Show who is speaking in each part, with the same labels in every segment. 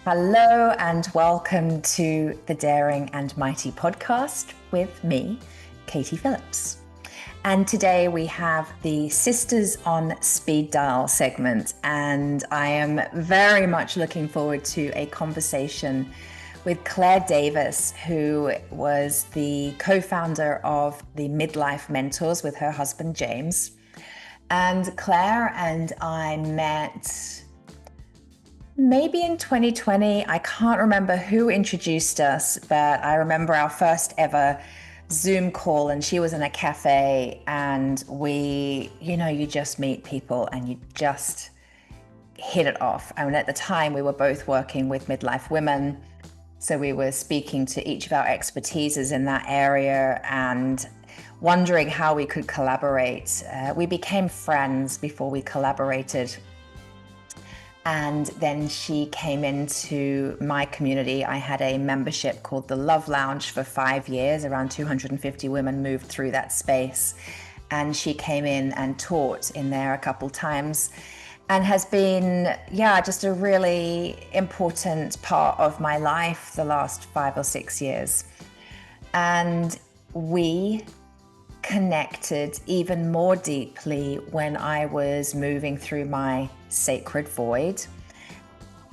Speaker 1: Hello and welcome to the Daring and Mighty podcast with me, Katie Phillips. And today we have the Sisters on Speed Dial segment, and I am very much looking forward to a conversation with Claire Davis, who was the co-founder of the Midlife Mentors with her husband, James. And Claire and I met maybe in 2020. I can't remember who introduced us, but I remember our first ever Zoom call, and she was in a cafe, and you just meet people and you just hit it off. I mean, at the time we were both working with midlife women, so we were speaking to each of our expertises in that area and wondering how we could collaborate. We became friends before we collaborated. And then she came into my community. I had a membership called the Love Lounge for 5 years. Around 250 women moved through that space. And she came in and taught in there a couple times and has been, just a really important part of my life the last 5 or 6 years. And we connected even more deeply when I was moving through my sacred void,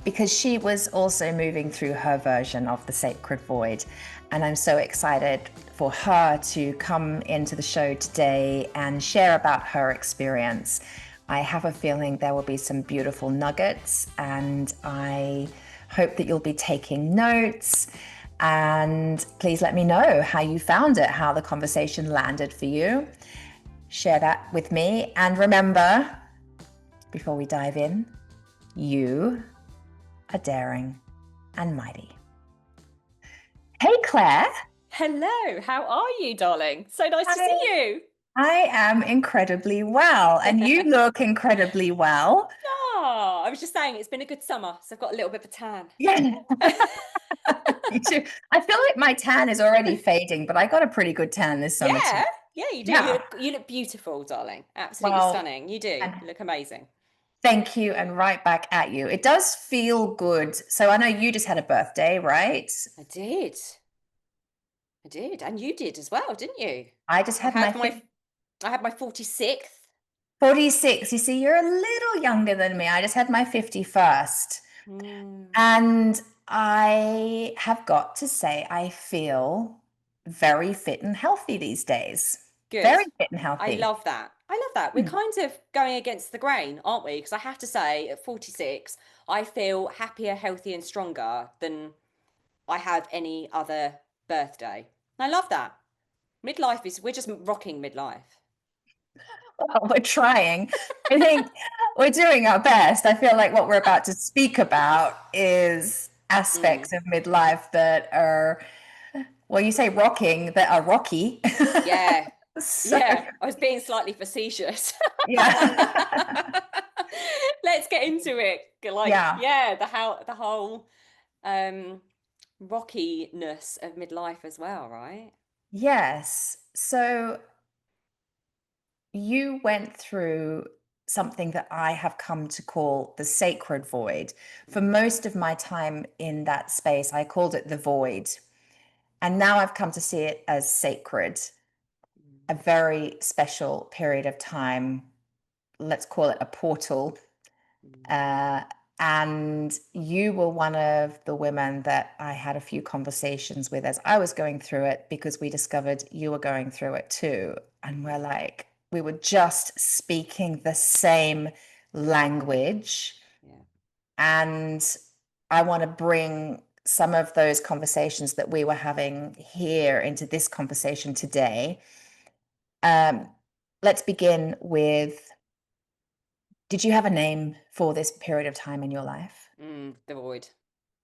Speaker 1: because she was also moving through her version of the sacred void. And I'm so excited for her to come into the show today and share about her experience. I have a feeling there will be some beautiful nuggets, and I hope that you'll be taking notes. And please let me know how you found it, how the conversation landed for you. Share that with me. And remember, before we dive in, you are daring and mighty. Hey, Claire.
Speaker 2: Hello, how are you, darling? So nice to see you.
Speaker 1: I am incredibly well, and you look incredibly well.
Speaker 2: Oh, I was just saying it's been a good summer, so I've got a little bit of a tan.
Speaker 1: Yeah. Me too. I feel like my tan is already fading, but I got a pretty good tan this summer too.
Speaker 2: Yeah, you do.
Speaker 1: Yeah.
Speaker 2: You look beautiful, darling. Absolutely stunning. You do. You look amazing.
Speaker 1: Thank you, and right back at you. It does feel good. So I know you just had a birthday, right?
Speaker 2: I did, and you did as well, didn't you?
Speaker 1: I just had
Speaker 2: I had my 46th.
Speaker 1: 46. You see, you're a little younger than me. I just had my 51st. And I have got to say, I feel very fit and healthy these days.
Speaker 2: Good.
Speaker 1: Very fit and healthy.
Speaker 2: I love that. We're kind of going against the grain, aren't we? Because I have to say, at 46, I feel happier, healthier, and stronger than I have any other birthday. I love that. We're just rocking midlife.
Speaker 1: Well, we're trying. I think we're doing our best. I feel like what we're about to speak about is aspects of midlife that are, well, you say rocking, that are rocky.
Speaker 2: Yeah. Yeah, I was being slightly facetious.
Speaker 1: Yeah.
Speaker 2: Let's get into it. The whole rockiness of midlife as well, right?
Speaker 1: Yes. So you went through something that I have come to call the sacred void. For most of my time in that space, I called it the void. And now I've come to see it as sacred, a very special period of time. Let's call it a portal. And you were one of the women that I had a few conversations with as I was going through it, because we discovered you were going through it too. And we were just speaking the same language. Yeah. And I want to bring some of those conversations that we were having here into this conversation today. Let's begin with, did you have a name for this period of time in your life?
Speaker 2: The void.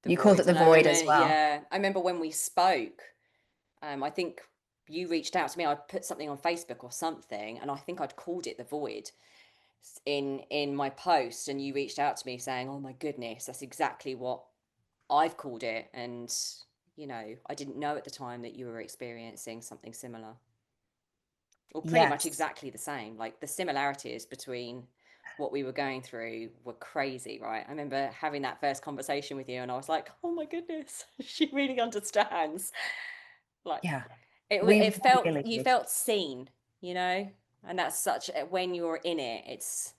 Speaker 1: You called it the void as well.
Speaker 2: Yeah, I remember when we spoke, I think you reached out to me. I'd put something on Facebook or something, and I think I'd called it the void in my post, and you reached out to me saying, oh my goodness, that's exactly what I've called it. And I didn't know at the time that you were experiencing something similar, or pretty much exactly the same. Like the similarities between what we were going through were crazy, right? I remember having that first conversation with you, and I was like, "Oh my goodness, she really understands." Like,
Speaker 1: Yeah, we
Speaker 2: it felt,
Speaker 1: really
Speaker 2: you
Speaker 1: do.
Speaker 2: felt seen, and that's when you're in it, it's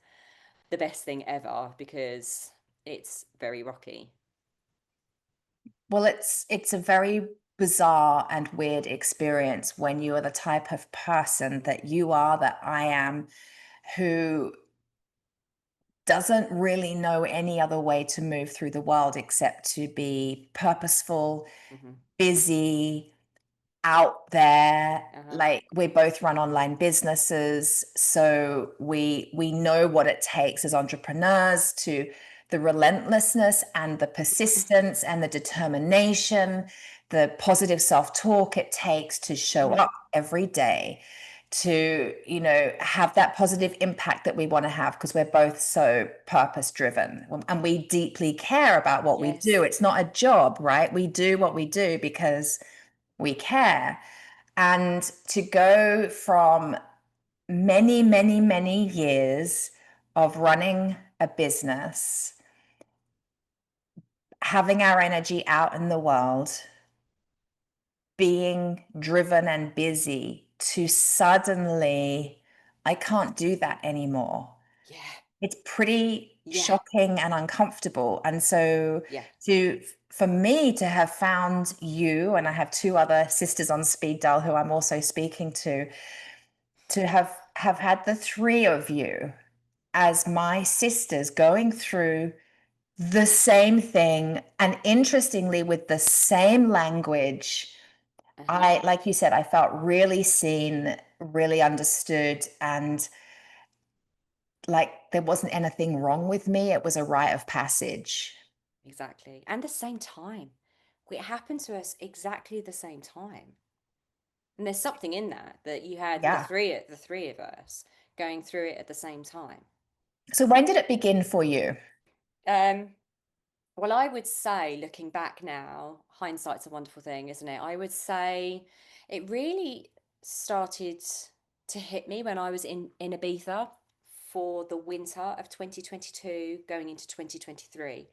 Speaker 2: the best thing ever because it's very rocky.
Speaker 1: Well, it's a very bizarre and weird experience when you are the type of person that you are, that I am, who doesn't really know any other way to move through the world except to be purposeful,
Speaker 2: Hmm.
Speaker 1: busy, out there.
Speaker 2: Uh-huh.
Speaker 1: Like, we both run online businesses, so we know what it takes as entrepreneurs, to the relentlessness and the persistence and the determination, the positive self-talk it takes to show
Speaker 2: Hmm.
Speaker 1: up every day, to have that positive impact that we want to have, because we're both so purpose driven and we deeply care about what we do.
Speaker 2: Yes.
Speaker 1: It's not a job, right? We do what we do because we care. And to go from many, many, many years of running a business, having our energy out in the world, being driven and busy, to suddenly, I can't do that anymore.
Speaker 2: Yeah.
Speaker 1: It's pretty
Speaker 2: Yeah.
Speaker 1: shocking and uncomfortable. And so
Speaker 2: Yeah.
Speaker 1: to for me to have found you, and I have two other sisters on speed dial who I'm also speaking to have had the three of you as my sisters going through the same thing, and interestingly with the same language.
Speaker 2: Uh-huh.
Speaker 1: I, like you said, I felt really seen, really understood, and like there wasn't anything wrong with me. It was a rite of passage.
Speaker 2: Exactly. And the same time. It happened to us exactly the same time. And there's something in that, that you had
Speaker 1: Yeah.
Speaker 2: the three of us going through it at the same time.
Speaker 1: So when did it begin for you?
Speaker 2: Um, well, I would say, looking back now, hindsight's a wonderful thing, isn't it? I would say it really started to hit me when I was in Ibiza for the winter of 2022 going into 2023.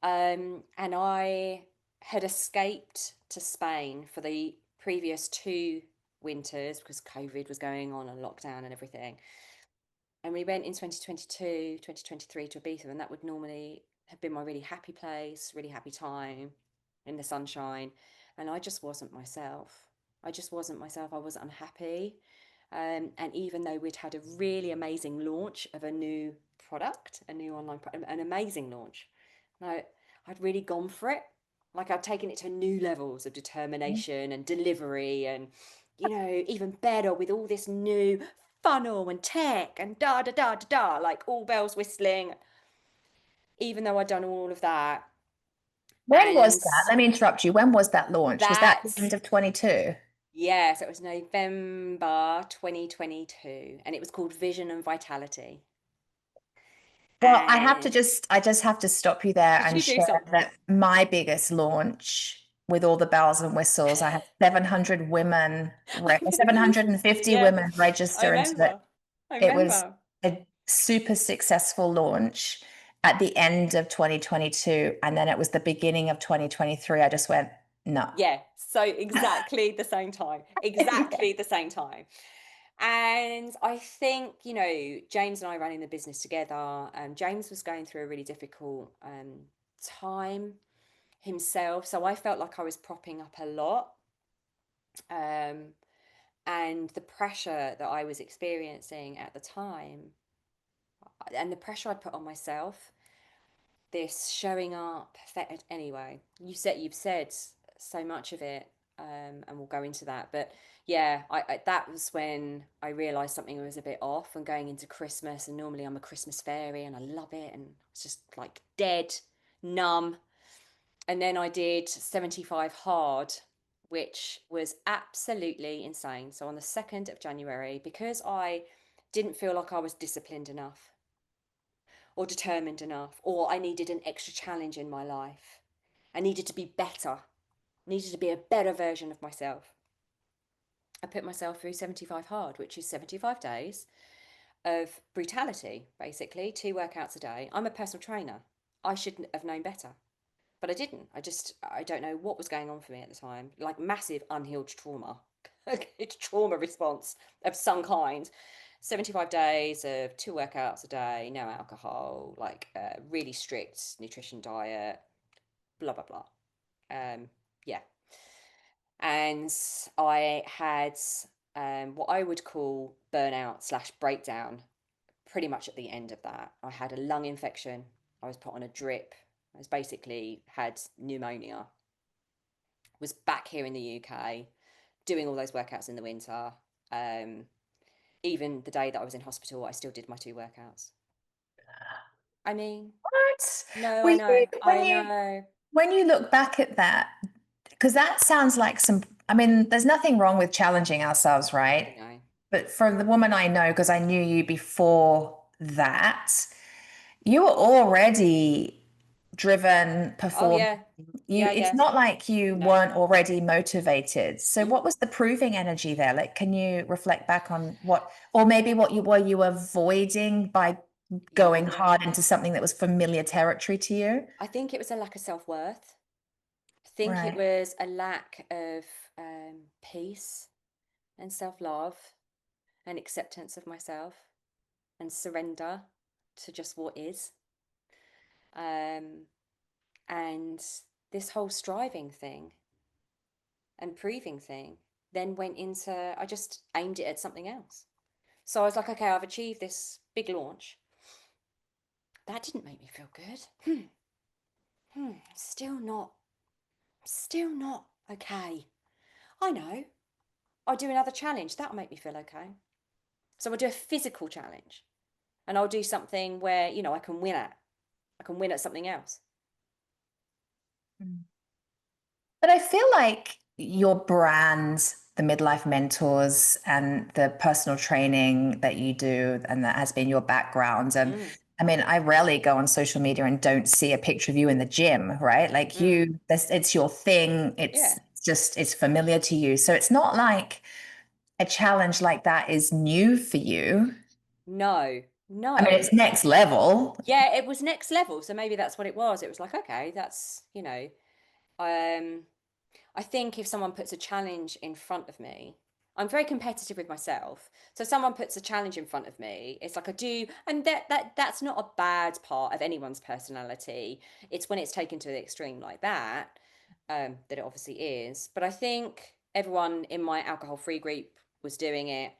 Speaker 2: And I had escaped to Spain for the previous two winters because COVID was going on and lockdown and everything. And we went in 2022, 2023 to Ibiza, and that would normally have been my really happy place, really happy time in the sunshine. And I just wasn't myself. I just wasn't myself. I was unhappy. And even though we'd had a really amazing launch of a new product, a new online product, an amazing launch, and I'd really gone for it. Like, I'd taken it to new levels of determination and delivery, and even better with all this new funnel and tech and da da da da da, like all bells whistling, even though I'd done all of that.
Speaker 1: When was
Speaker 2: And
Speaker 1: that? Let me interrupt you. When was that launch? Was that the
Speaker 2: that,
Speaker 1: end of 22?
Speaker 2: yes, it was November 2022, and it was called Vision and Vitality.
Speaker 1: Well,
Speaker 2: And
Speaker 1: I just have to stop you there
Speaker 2: could
Speaker 1: and
Speaker 2: you do
Speaker 1: share
Speaker 2: something?
Speaker 1: that my biggest launch, with all the bells and whistles, I had 700 women,
Speaker 2: I remember you,
Speaker 1: 750
Speaker 2: yeah,
Speaker 1: women
Speaker 2: I
Speaker 1: register into it.
Speaker 2: remember. I
Speaker 1: It was
Speaker 2: remember.
Speaker 1: a super successful launch at the end of 2022. And then it was the beginning of 2023. I just went, no.
Speaker 2: Yeah, so exactly the same time. Exactly the same time. And I think, James and I running the business together, James was going through a really difficult time himself. So I felt like I was propping up a lot. Um, and the pressure that I was experiencing at the time, and the pressure I put on myself, this showing up anyway. You've said so much of it, and we'll go into that. But yeah, that was when I realised something was a bit off. And going into Christmas, and normally I'm a Christmas fairy, and I love it, and it's just like dead, numb. And then I did 75 hard, which was absolutely insane. So on the 2nd of January, because I didn't feel like I was disciplined enough or determined enough, or I needed an extra challenge in my life. I needed to be better, I needed to be a better version of myself. I put myself through 75 hard, which is 75 days of brutality, basically. 2 workouts a day. I'm a personal trainer. I should have known better, but I didn't. I don't know what was going on for me at the time. Like massive unhealed trauma, trauma response of some kind. 75 days of 2 workouts a day, no alcohol, like a really strict nutrition diet, blah, blah, blah. Yeah. And I had what I would call burnout slash breakdown pretty much at the end of that. I had a lung infection. I was put on a drip. I was basically had pneumonia. Was back here in the UK doing all those workouts in the winter. Um, Even the day that I was in hospital, I still did my 2 workouts. I mean,
Speaker 1: What?
Speaker 2: no,
Speaker 1: Were
Speaker 2: I
Speaker 1: you
Speaker 2: know, I know,
Speaker 1: when you look back at that, because that sounds like some, I mean, there's nothing wrong with challenging ourselves,
Speaker 2: I
Speaker 1: right?
Speaker 2: know.
Speaker 1: But from the woman I know, because I knew you before that, you were already driven,
Speaker 2: Oh
Speaker 1: performing.
Speaker 2: yeah,
Speaker 1: You,
Speaker 2: yeah,
Speaker 1: it's
Speaker 2: yeah.
Speaker 1: not like you
Speaker 2: No.
Speaker 1: weren't already motivated. So
Speaker 2: Mm.
Speaker 1: what was the proving energy there? Like, can you reflect back on what, or maybe what you were avoiding by going
Speaker 2: Yeah.
Speaker 1: hard into something that was familiar territory to you?
Speaker 2: I think it was a lack of self-worth. I think it
Speaker 1: Right.
Speaker 2: was a lack of peace and self-love and acceptance of myself and surrender to just what is. Um, and this whole striving thing and proving thing then went into, I just aimed it at something else. So I was like, okay, I've achieved this big launch. That didn't make me feel good. Still not okay. I know. I'll do another challenge. That'll make me feel okay. So I'll do a physical challenge and I'll do something where, I can win at. I can win at something else.
Speaker 1: But I feel like your brand, the Midlife Mentors, and the personal training that you do, and that has been your background. And
Speaker 2: Mm,
Speaker 1: I mean, I rarely go on social media and don't see a picture of you in the gym, right? Like
Speaker 2: mm.
Speaker 1: it's your thing.
Speaker 2: Yeah.
Speaker 1: It's familiar to you. So it's not like a challenge like that is new for you.
Speaker 2: No,
Speaker 1: I mean,
Speaker 2: no.
Speaker 1: it's next level.
Speaker 2: Yeah, it was next level. So maybe that's what it was. It was like, okay, um, I think if someone puts a challenge in front of me, I'm very competitive with myself. So if someone puts a challenge in front of me, it's like I do, and that's not a bad part of anyone's personality. It's when it's taken to the extreme like that, that it obviously is. But I think everyone in my alcohol-free group was doing it,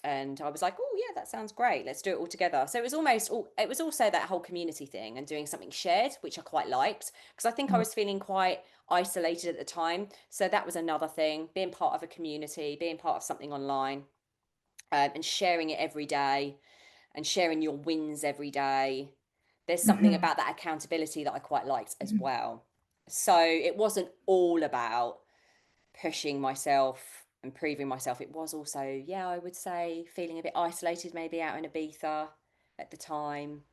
Speaker 2: and I was like, oh yeah, that sounds great. Let's do it all together. So it was also that whole community thing and doing something shared, which I quite liked because I think I was feeling quite isolated at the time. So that was another thing, being part of a community, being part of something online, and sharing it every day and sharing your wins every day. There's something
Speaker 1: Mhm.
Speaker 2: about that accountability that I quite liked as well. So it wasn't all about pushing myself and proving myself. It was also, yeah, I would say feeling a bit isolated, maybe out in Ibiza at the time,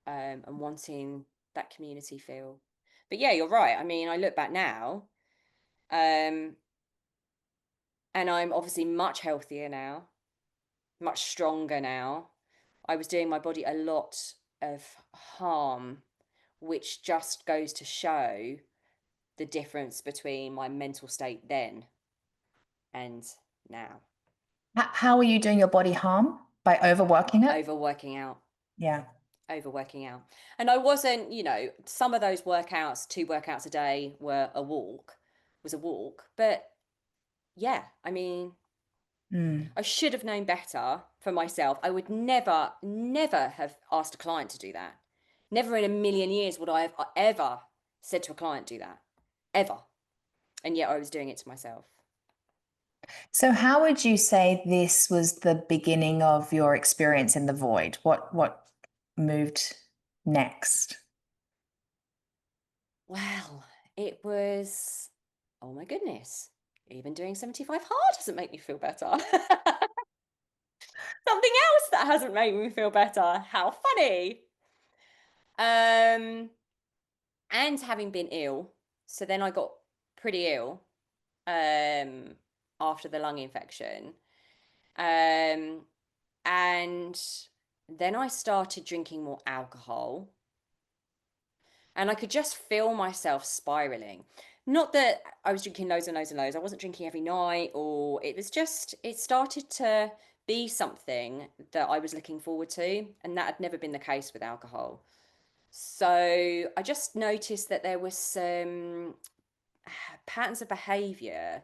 Speaker 2: and wanting that community feel. But yeah, you're right. I mean, I look back now, um, and I'm obviously much healthier now, much stronger now. I was doing my body a lot of harm, which just goes to show the difference between my mental state then and now.
Speaker 1: How are you doing your body harm? By overworking it?
Speaker 2: Overworking out,
Speaker 1: Yeah.
Speaker 2: overworking out. And I wasn't, some of those workouts, 2 workouts a day was a walk. But yeah, I mean,
Speaker 1: Mm.
Speaker 2: I should have known better for myself. I would never, never have asked a client to do that. Never in a million years would I have ever said to a client, do that. Ever. And yet I was doing it to myself.
Speaker 1: So how would you say this was the beginning of your experience in the void? What moved next?
Speaker 2: Well, it was, oh my goodness. Even doing 75 hard doesn't make me feel better. Something else that hasn't made me feel better. How funny. Um, and having been ill, so then I got pretty ill after the lung infection. And Then I started drinking more alcohol, and I could just feel myself spiraling. Not that I was drinking loads and loads and loads. I wasn't drinking every night, or it was just, it started to be something that I was looking forward to, and that had never been the case with alcohol. So I just noticed that there was some patterns of behavior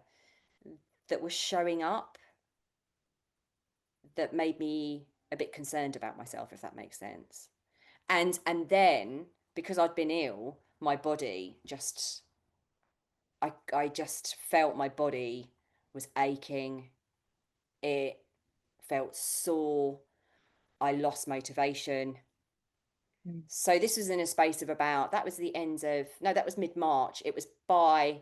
Speaker 2: that were showing up that made me a bit concerned about myself, if that makes sense. And then because I'd been ill, my body just, I just felt my body was aching. It felt sore. I lost motivation.
Speaker 1: Mm.
Speaker 2: So this was in a space of about, that was the end of, no, that was mid-March. It was by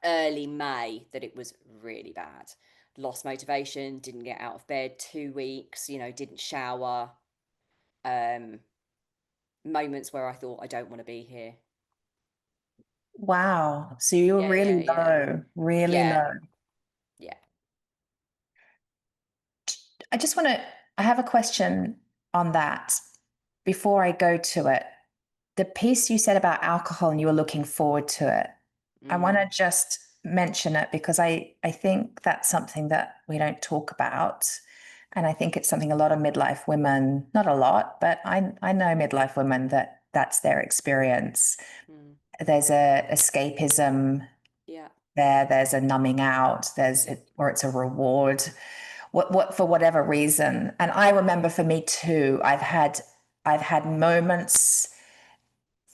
Speaker 2: early May that it was really bad. Lost motivation, didn't get out of bed 2 weeks, didn't shower. Um, Moments where I thought, I don't want to be here.
Speaker 1: Wow. So you were
Speaker 2: Yeah, yeah,
Speaker 1: really
Speaker 2: yeah.
Speaker 1: low, really
Speaker 2: Yeah,
Speaker 1: low.
Speaker 2: yeah.
Speaker 1: I just want to, I have a question on that before I go to it. The piece you said about alcohol and you were looking forward to it. I want to
Speaker 2: Mm,
Speaker 1: just mention it because I think that's something that we don't talk about. And I think it's something a lot of midlife women, not a lot, but I know midlife women that that's their experience.
Speaker 2: mm,
Speaker 1: There's a escapism
Speaker 2: yeah,
Speaker 1: there's a numbing out,
Speaker 2: yeah.
Speaker 1: or it's a reward, what for whatever reason. And I remember for me too, I've had moments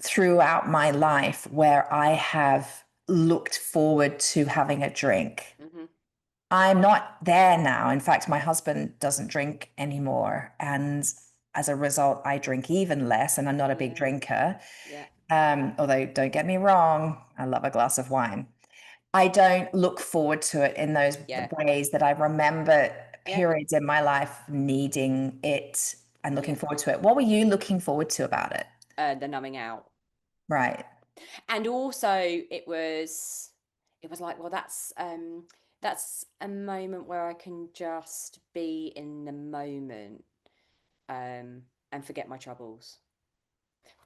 Speaker 1: throughout my life where I have looked forward to having a drink.
Speaker 2: Mm-hmm,
Speaker 1: I'm not there now. In fact, my husband doesn't drink anymore. And as a result, I drink even less, and I'm not a big
Speaker 2: yeah,
Speaker 1: drinker.
Speaker 2: yeah,
Speaker 1: Although, don't get me wrong, I love a glass of wine. I don't look forward to it in those
Speaker 2: yeah,
Speaker 1: ways that I remember
Speaker 2: yeah,
Speaker 1: periods in my life needing it and looking
Speaker 2: yeah.
Speaker 1: forward to it. What were you looking forward to about it?
Speaker 2: The numbing out.
Speaker 1: Right.
Speaker 2: And also it was like, well, that's a moment where I can just be in the moment, and forget my troubles.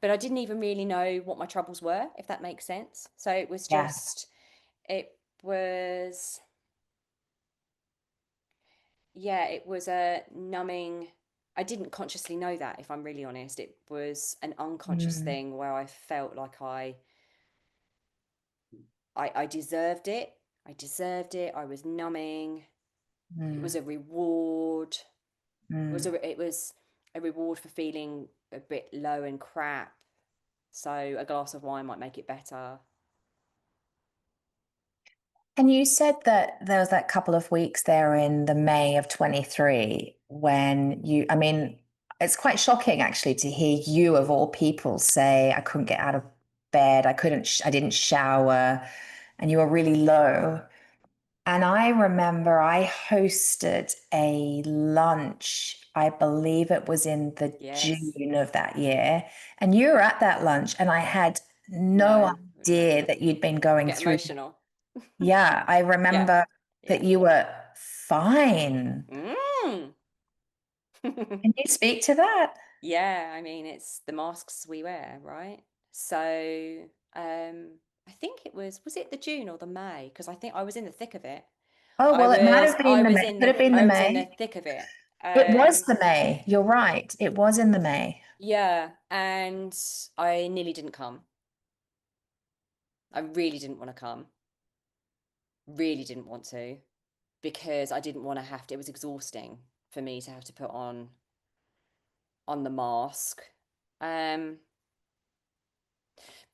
Speaker 2: But I didn't even really know what my troubles were, if that makes sense. So it was
Speaker 1: Yeah.
Speaker 2: just, it was, yeah, it was a numbing. I didn't consciously know that, if I'm really honest. It was an unconscious
Speaker 1: Mm,
Speaker 2: thing where I felt like I deserved it. I deserved it. I was numbing. It was
Speaker 1: mm,
Speaker 2: a reward.
Speaker 1: mm.
Speaker 2: It was a reward for feeling a bit low and crap. So a glass of wine might make it better.
Speaker 1: And you said that there was that couple of weeks there in the May of 23 when I mean, it's quite shocking actually to hear you of all people say, I couldn't get out of bed, I didn't shower, and you were really low. And I remember I hosted a lunch, I believe it was in the
Speaker 2: Yes.
Speaker 1: June of that year. And you were at that lunch, and I had no
Speaker 2: No, no.
Speaker 1: idea that you'd been going
Speaker 2: Get
Speaker 1: through.
Speaker 2: emotional.
Speaker 1: Yeah, I
Speaker 2: Yeah.
Speaker 1: remember
Speaker 2: Yeah.
Speaker 1: that you were fine.
Speaker 2: Mm.
Speaker 1: Can you speak to that?
Speaker 2: Yeah, I mean, it's the masks we wear, right? So, I think was it the June or the May? Because I think I was in the thick of it.
Speaker 1: Oh, well, it might have
Speaker 2: I
Speaker 1: been the
Speaker 2: was
Speaker 1: May.
Speaker 2: in
Speaker 1: Could
Speaker 2: the,
Speaker 1: have been the
Speaker 2: I was in the
Speaker 1: May.
Speaker 2: thick of it.
Speaker 1: It was the May. You're right. It was in the May.
Speaker 2: Yeah, and I nearly didn't come. I really didn't want to come. Really didn't want to, because I didn't want to have to. It was exhausting for me to have to put on the mask. Um,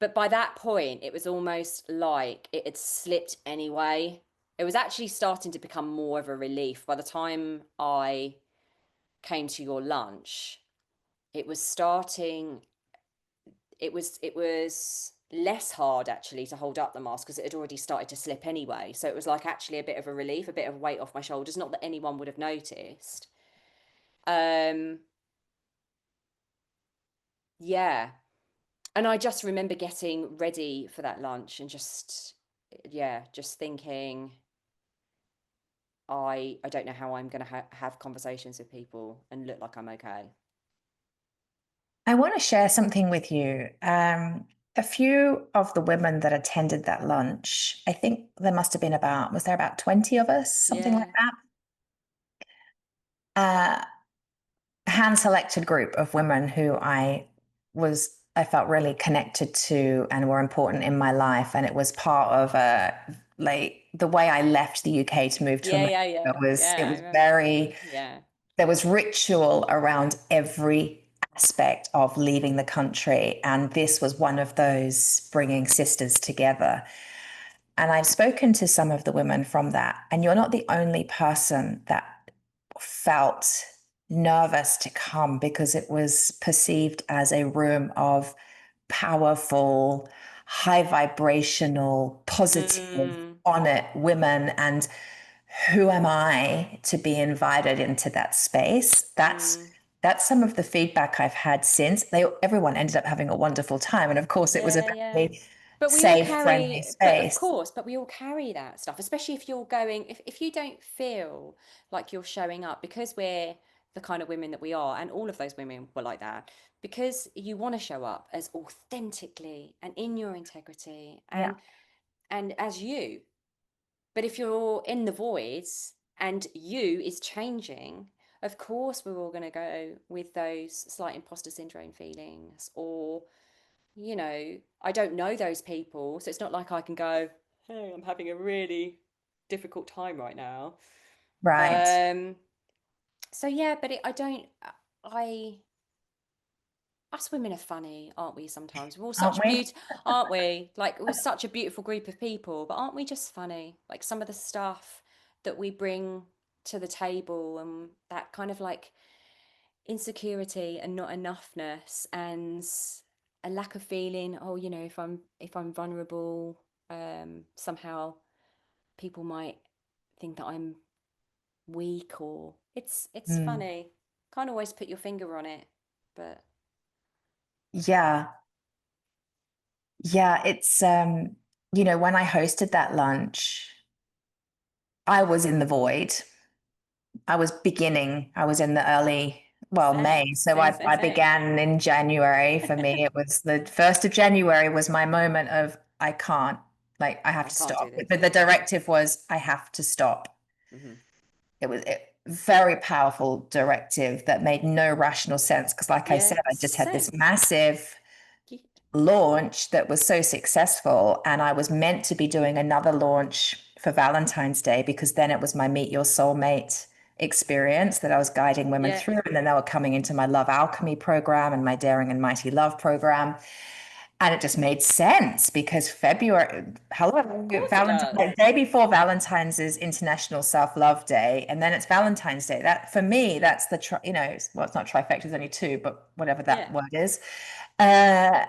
Speaker 2: But by that point, it was almost like it had slipped anyway. It was actually starting to become more of a relief. By the time I came to your lunch, it was starting, it was less hard actually to hold up the mask because it had already started to slip anyway. So it was like actually a bit of a relief, a bit of a weight off my shoulders. Not that anyone would have noticed. Um, yeah. And I just remember getting ready for that lunch and just, yeah, just thinking, I don't know how I'm going to have conversations with people and look like I'm okay.
Speaker 1: I want to share something with you. A few of the women that attended that lunch, I think there must have been was there about 20 of us, something like
Speaker 2: Yeah.
Speaker 1: that? Hand-selected group of women who I felt really connected to and were important in my life. And it was part of like the way I left the UK to move to
Speaker 2: Yeah,
Speaker 1: America
Speaker 2: yeah, yeah.
Speaker 1: it
Speaker 2: Yeah, I
Speaker 1: was
Speaker 2: remember.
Speaker 1: very,
Speaker 2: Yeah.
Speaker 1: there was ritual around every aspect of leaving the country. And this was one of those bringing sisters together. And I've spoken to some of the women from that, and you're not the only person that felt nervous to come because it was perceived as a room of powerful, high vibrational, positive,
Speaker 2: Mm,
Speaker 1: on it women. And who am I to be invited into that space?
Speaker 2: mm.
Speaker 1: That's some of the feedback I've had since. Everyone ended up having a wonderful time. And of course, it was a
Speaker 2: Yeah, yeah.
Speaker 1: very
Speaker 2: But we all
Speaker 1: safe, friendly
Speaker 2: carry, but of
Speaker 1: space.
Speaker 2: course, but we all carry that stuff, especially if you're going, if you don't feel like you're showing up because we're the kind of women that we are, and all of those women were like that, because you want to show up as authentically and in your integrity
Speaker 1: Yeah.
Speaker 2: and as you. But if you're in the voids and you is changing, of course we're all going to go with those slight imposter syndrome feelings or I don't know those people, so it's not like I can go, hey, I'm having a really difficult time right now.
Speaker 1: Right.
Speaker 2: Um, so yeah, but I, us women are funny, aren't we? Sometimes we're all
Speaker 1: Aren't
Speaker 2: such
Speaker 1: we?
Speaker 2: aren't we? Like we're such a beautiful group of people, but aren't we just funny? Like some of the stuff that we bring to the table and that kind of like insecurity and not enoughness and a lack of feeling, oh, if I'm vulnerable, somehow people might think that I'm weak or it's
Speaker 1: Mm.
Speaker 2: funny. Can't always put your finger on it, but
Speaker 1: Yeah. Yeah. When I hosted that lunch, I was in the void. I was in the
Speaker 2: same,
Speaker 1: May. So
Speaker 2: same,
Speaker 1: I,
Speaker 2: same,
Speaker 1: I
Speaker 2: same.
Speaker 1: began in January. For me, it was the 1st of January was my moment of I can't, like, I have
Speaker 2: I
Speaker 1: to
Speaker 2: can't do
Speaker 1: stop.
Speaker 2: this.
Speaker 1: But the directive was I have to stop.
Speaker 2: Hmm.
Speaker 1: It was a very powerful directive that made no rational sense because, like I
Speaker 2: Yeah,
Speaker 1: said, I just had this
Speaker 2: same.
Speaker 1: massive launch that was so successful. And I was meant to be doing another launch for Valentine's Day because then it was my Meet Your Soulmate experience that I was guiding women
Speaker 2: Yeah,
Speaker 1: through. And then they were coming into my Love Alchemy program and my Daring and Mighty Love program. And it just made sense because February, hello,
Speaker 2: of course it
Speaker 1: Valentine,
Speaker 2: does.
Speaker 1: day before Valentine's is International Self-Love Day, and then it's Valentine's Day. That for me, that's well, it's not trifecta, there's only two, but whatever
Speaker 2: Yeah.
Speaker 1: that word is. Uh,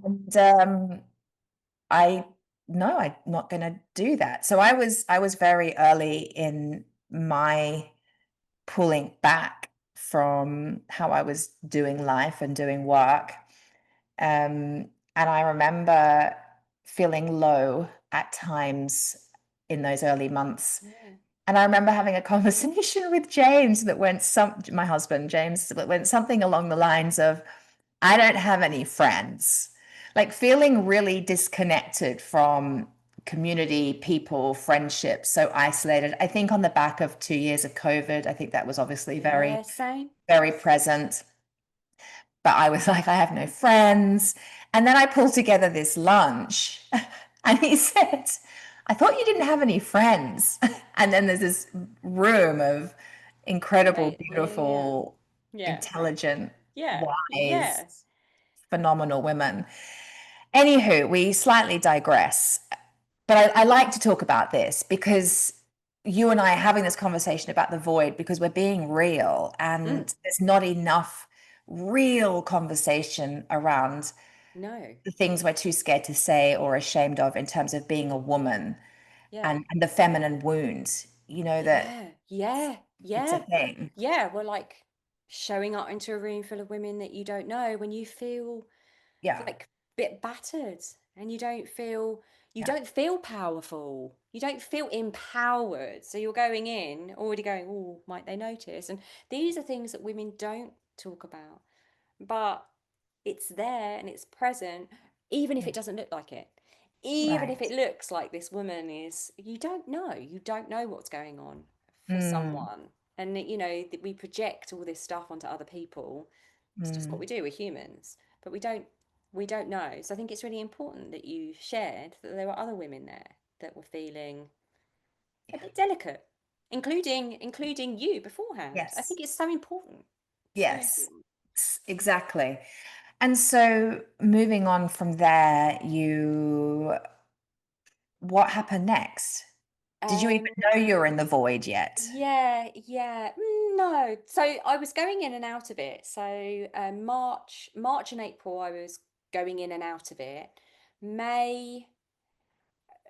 Speaker 1: and I no, I'm not going to do that. So I was very early in my pulling back from how I was doing life and doing work. And I remember feeling low at times in those early months.
Speaker 2: Yeah.
Speaker 1: And I remember having a conversation with James that my husband, James, that went something along the lines of, I don't have any friends. Like feeling really disconnected from community, people, friendships, so isolated. I think on the back of 2 years of COVID, I think that was obviously very,
Speaker 2: Yeah, same.
Speaker 1: very present. But I was like, I have no friends. And then I pulled together this lunch and he said, I thought you didn't have any friends. And then there's this room of incredible,
Speaker 2: Right. Yeah, yeah, yeah.
Speaker 1: beautiful,
Speaker 2: Yeah.
Speaker 1: intelligent,
Speaker 2: Yeah.
Speaker 1: wise,
Speaker 2: Yeah.
Speaker 1: phenomenal women. Anywho, we slightly digress. But I like to talk about this because you and I are having this conversation about the void because we're being real
Speaker 2: Mm.
Speaker 1: and there's not enough real conversation around
Speaker 2: No.
Speaker 1: the things we're too scared to say or ashamed of in terms of being a woman
Speaker 2: Yeah.
Speaker 1: and the feminine wound, that
Speaker 2: Yeah. Yeah.
Speaker 1: it's a
Speaker 2: Yeah.
Speaker 1: thing.
Speaker 2: Yeah. We're like showing up into a room full of women that you don't know when you feel
Speaker 1: Yeah.
Speaker 2: like a bit battered and you
Speaker 1: Yeah.
Speaker 2: don't feel powerful. You don't feel empowered. So you're going in already going, oh, might they notice? And these are things that women don't talk about. But it's there and it's present, even if
Speaker 1: Yeah.
Speaker 2: it doesn't look like it. Even if
Speaker 1: Right.
Speaker 2: it looks like this woman is, you don't know what's going on for
Speaker 1: Mm,
Speaker 2: someone. And, you know, we project all this stuff onto other people. It's just what
Speaker 1: mm.
Speaker 2: we do, we're humans, but we don't know. So I think it's really important that you shared that there were other women there that were feeling a
Speaker 1: Yeah.
Speaker 2: bit delicate, including you beforehand. I
Speaker 1: Yes.
Speaker 2: think it's so important. So
Speaker 1: Yes.
Speaker 2: important.
Speaker 1: Exactly. And so moving on from there, what happened next? Did you even
Speaker 2: Um,
Speaker 1: know you were in the void yet?
Speaker 2: yeah. No. So I was going in and out of it. So March and April, I was going in and out of it. May,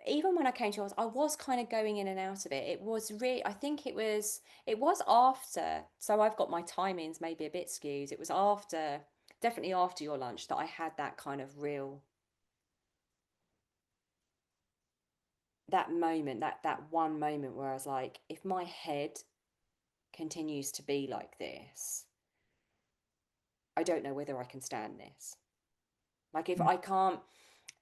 Speaker 2: even when I came to yours, I was kind of going in and out of it. It was really, I think it was after. So I've got my timings maybe a bit skewed. It was after, definitely after your lunch, that I had that kind of real, that moment, that one moment where I was like, if my head continues to be like this, I don't know whether I can stand this. Like if
Speaker 1: Mm,
Speaker 2: I can't,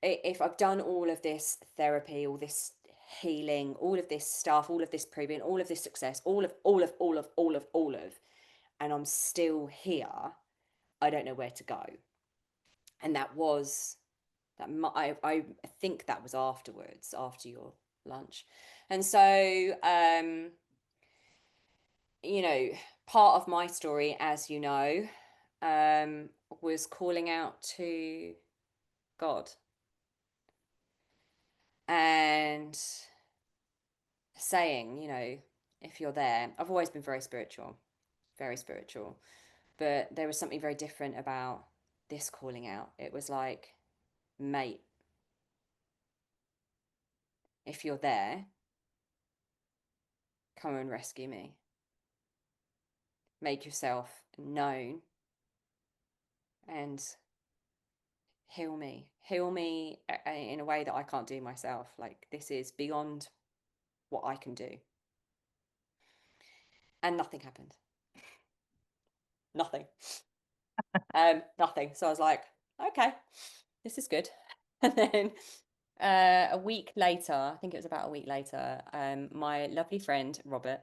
Speaker 2: if I've done all of this therapy, all this healing, all of this stuff, all of this proving, all of this success, all of, and I'm still here, I don't know where to go. And that was that. I think that was afterwards, after your lunch, and so you know, part of my story, as you know, um, was calling out to God and saying, you know, if you're there, I've always been very spiritual, but there was something very different about this calling out. It was like, mate, if you're there, come and rescue me. Make yourself known and heal me. Heal me in a way that I can't do myself. Like, this is beyond what I can do. And nothing happened. Nothing. Nothing. So I was like, okay, this is good. And then a week later, I think it was about a week later, my lovely friend Robert,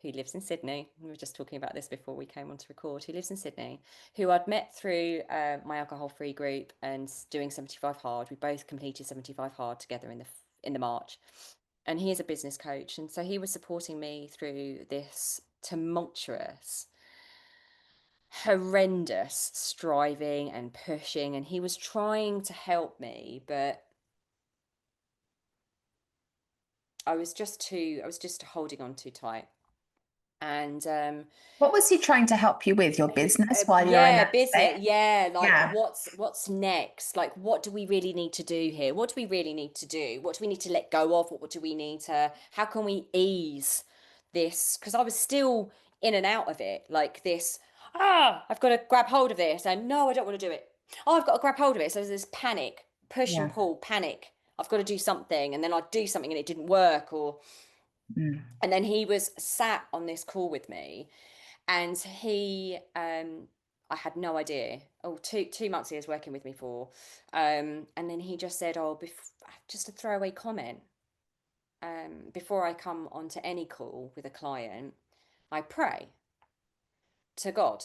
Speaker 2: who lives in Sydney, we were just talking about this before we came on to record, who lives in Sydney, who I'd met through my alcohol-free group and doing 75 Hard. We both completed 75 Hard together in the March. And he is a business coach. And so he was supporting me through this tumultuous, horrendous striving and pushing. And he was trying to help me, but I was just holding on too tight. And
Speaker 1: What was he trying to help you with? Your business while you're in
Speaker 2: yeah,
Speaker 1: that
Speaker 2: business,
Speaker 1: state?
Speaker 2: yeah, like
Speaker 1: Yeah.
Speaker 2: what's next? Like, what do we really need to do here? What do we really need to do? What do we need to let go of? What do we need to, how can we ease this? Because I was still in and out of it, like this, I've got to grab hold of this, and no, I don't want to do it. Oh, I've got to grab hold of it. So there's this panic, push and
Speaker 1: Yeah.
Speaker 2: pull, panic. I've got to do something, and then I'd do something and it didn't work, or
Speaker 1: Mm.
Speaker 2: and then he was sat on this call with me, and he I had no idea. Oh, 2 months he was working with me for, and then he just said, oh, just a throwaway comment, before I come onto any call with a client, I pray to God.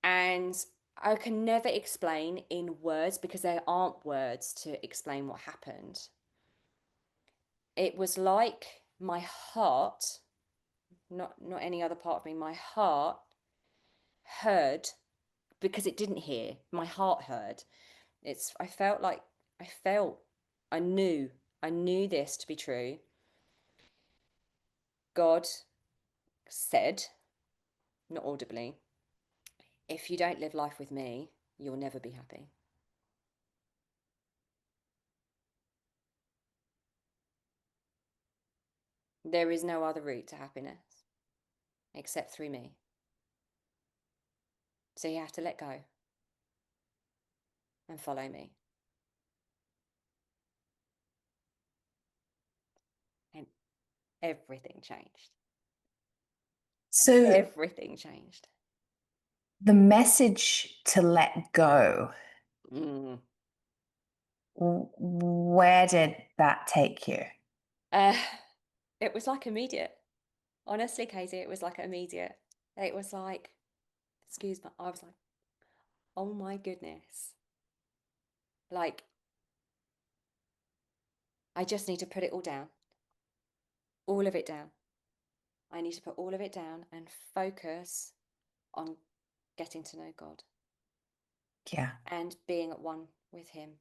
Speaker 2: And I can never explain in words, because there aren't words to explain what happened. It was like my heart, not any other part of me, my heart heard, because it didn't hear, my heart heard. I felt like, I felt, I knew, I knew this to be true. God said, not audibly, if you don't live life with me, you'll never be happy. There is no other route to happiness except through me. So you have to let go and follow me. And everything changed.
Speaker 1: So
Speaker 2: Everything changed.
Speaker 1: The message to let go,
Speaker 2: Mm.
Speaker 1: where did that take you?
Speaker 2: Uh, it was like immediate. Honestly, Katie, it was like immediate. It was like, excuse me, I was like, oh my goodness. Like, I just need to put it all down, all of it down. I need to put all of it down and focus on getting to know God
Speaker 1: Yeah.
Speaker 2: and being at one with Him.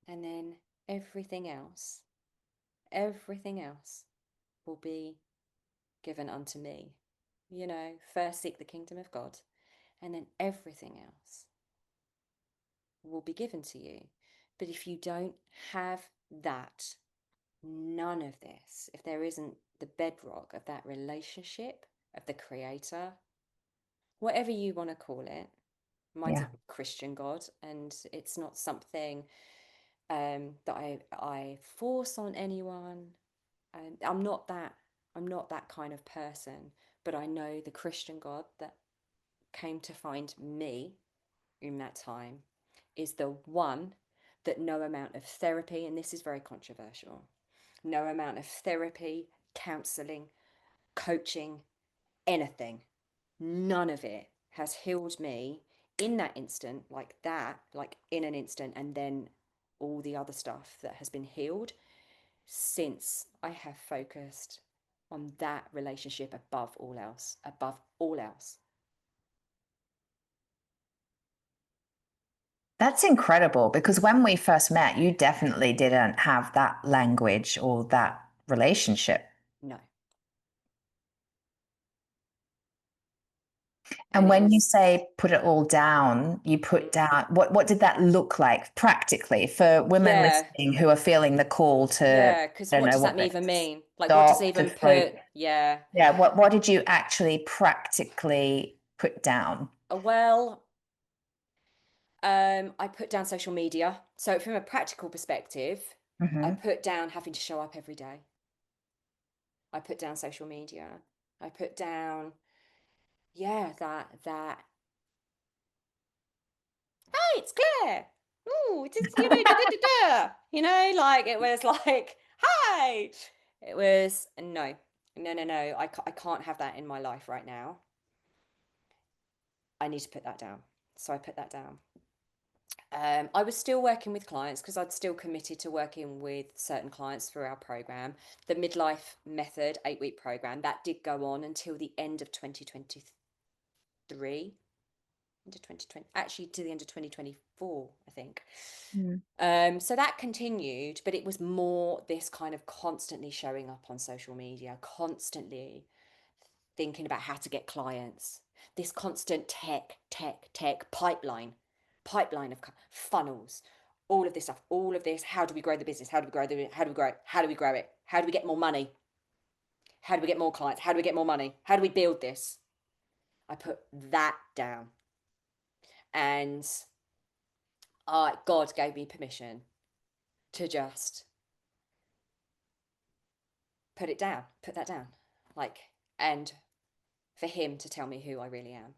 Speaker 2: And then everything else will be given unto me. You know, first seek the kingdom of God, and then everything else will be given to you. But if you don't have that, none of this, if there isn't the bedrock of that relationship of the Creator, whatever you want to call it, mine's a
Speaker 1: Yeah.
Speaker 2: Christian God, and it's not something that I force on anyone. I'm not that. I'm not that kind of person. But I know the Christian God that came to find me in that time is the one that no amount of therapy, and this is very controversial, no amount of therapy, counseling, coaching, anything, none of it has healed me in that instant, like that, like in an instant, and then all the other stuff that has been healed since I have focused on that relationship above all else, above all else.
Speaker 1: That's incredible because when we first met, you definitely didn't have that language or that relationship.
Speaker 2: No.
Speaker 1: And
Speaker 2: And it
Speaker 1: when you
Speaker 2: was,
Speaker 1: say put it all down, you put
Speaker 2: mm,
Speaker 1: down what did that look like practically for women
Speaker 2: yeah,
Speaker 1: listening who are feeling the call to,
Speaker 2: yeah, because
Speaker 1: I don't
Speaker 2: what
Speaker 1: know
Speaker 2: does that
Speaker 1: what, like,
Speaker 2: even mean? Like, what does
Speaker 1: stop, to
Speaker 2: even
Speaker 1: focus?
Speaker 2: put, yeah.
Speaker 1: Yeah, what did you actually practically put down?
Speaker 2: Well, I put down social media. So from a practical perspective, I
Speaker 1: Hmm.
Speaker 2: put down having to show up every day. I put down social media. I put down, yeah, that hey, it's Claire. Oh, it is, you know, like it was like, hi. It was no, no. I can't have that in my life right now. I need to put that down. So I put that down. I was still working with clients because I'd still committed to working with certain clients through our program. The Midlife Method 8-week program that did go on until the end of 2023, into 2020, actually to the end of 2024, I think.
Speaker 1: Mm.
Speaker 2: So that continued, but it was more this kind of constantly showing up on social media, constantly thinking about how to get clients, this constant tech pipeline of funnels, all of this stuff, all of this. How do we grow the business? How do we grow the? How do we grow it? How do we grow it? How do we get more money? How do we get more clients? How do we get more money? How do we build this? I put that down, and God gave me permission to just put it down, put that down, like, and for Him to tell me who I really am,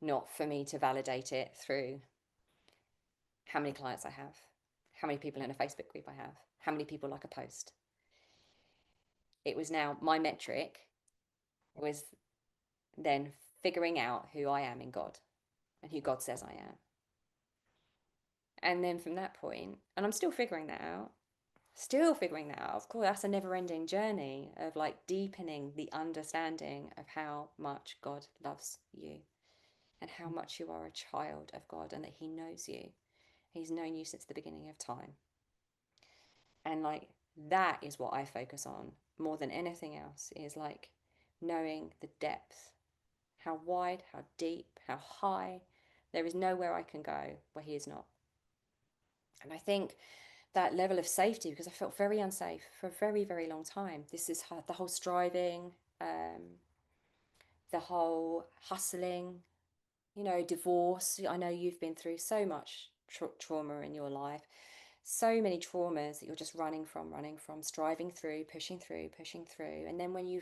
Speaker 2: not for me to validate it through how many clients I have, how many people in a Facebook group I have, how many people like a post. It was now my metric was then figuring out who I am in God and who God says I am. And then from that point, and I'm still figuring that out, Of course, that's a never ending journey of like deepening the understanding of how much God loves you and how much you are a child of God and that He knows you. He's known you since the beginning of time. And like that is what I focus on more than anything else is like knowing the depth, how wide, how deep, how high. There is nowhere I can go where He is not. And I think that level of safety, because I felt very unsafe for a very, very long time. This is the whole striving, the whole hustling, divorce. I know you've been through so much trauma in your life, so many traumas that you're just running from, striving through, pushing through, pushing through. And then when you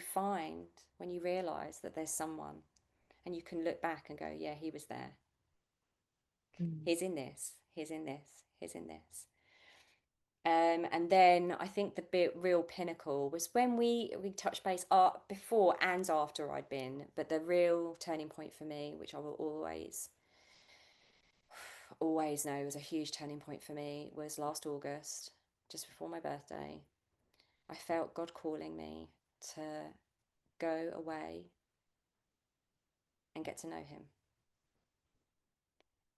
Speaker 2: realize that there's someone And you can look back and go, yeah, he was there.
Speaker 1: Mm.
Speaker 2: He's in this. He's in this. He's in this. And then I think the real pinnacle was when we touched base before and after I'd been, but the real turning point for me, which I will always know was a huge turning point for me, was last August, just before my birthday. I felt God calling me to go away and get to know Him.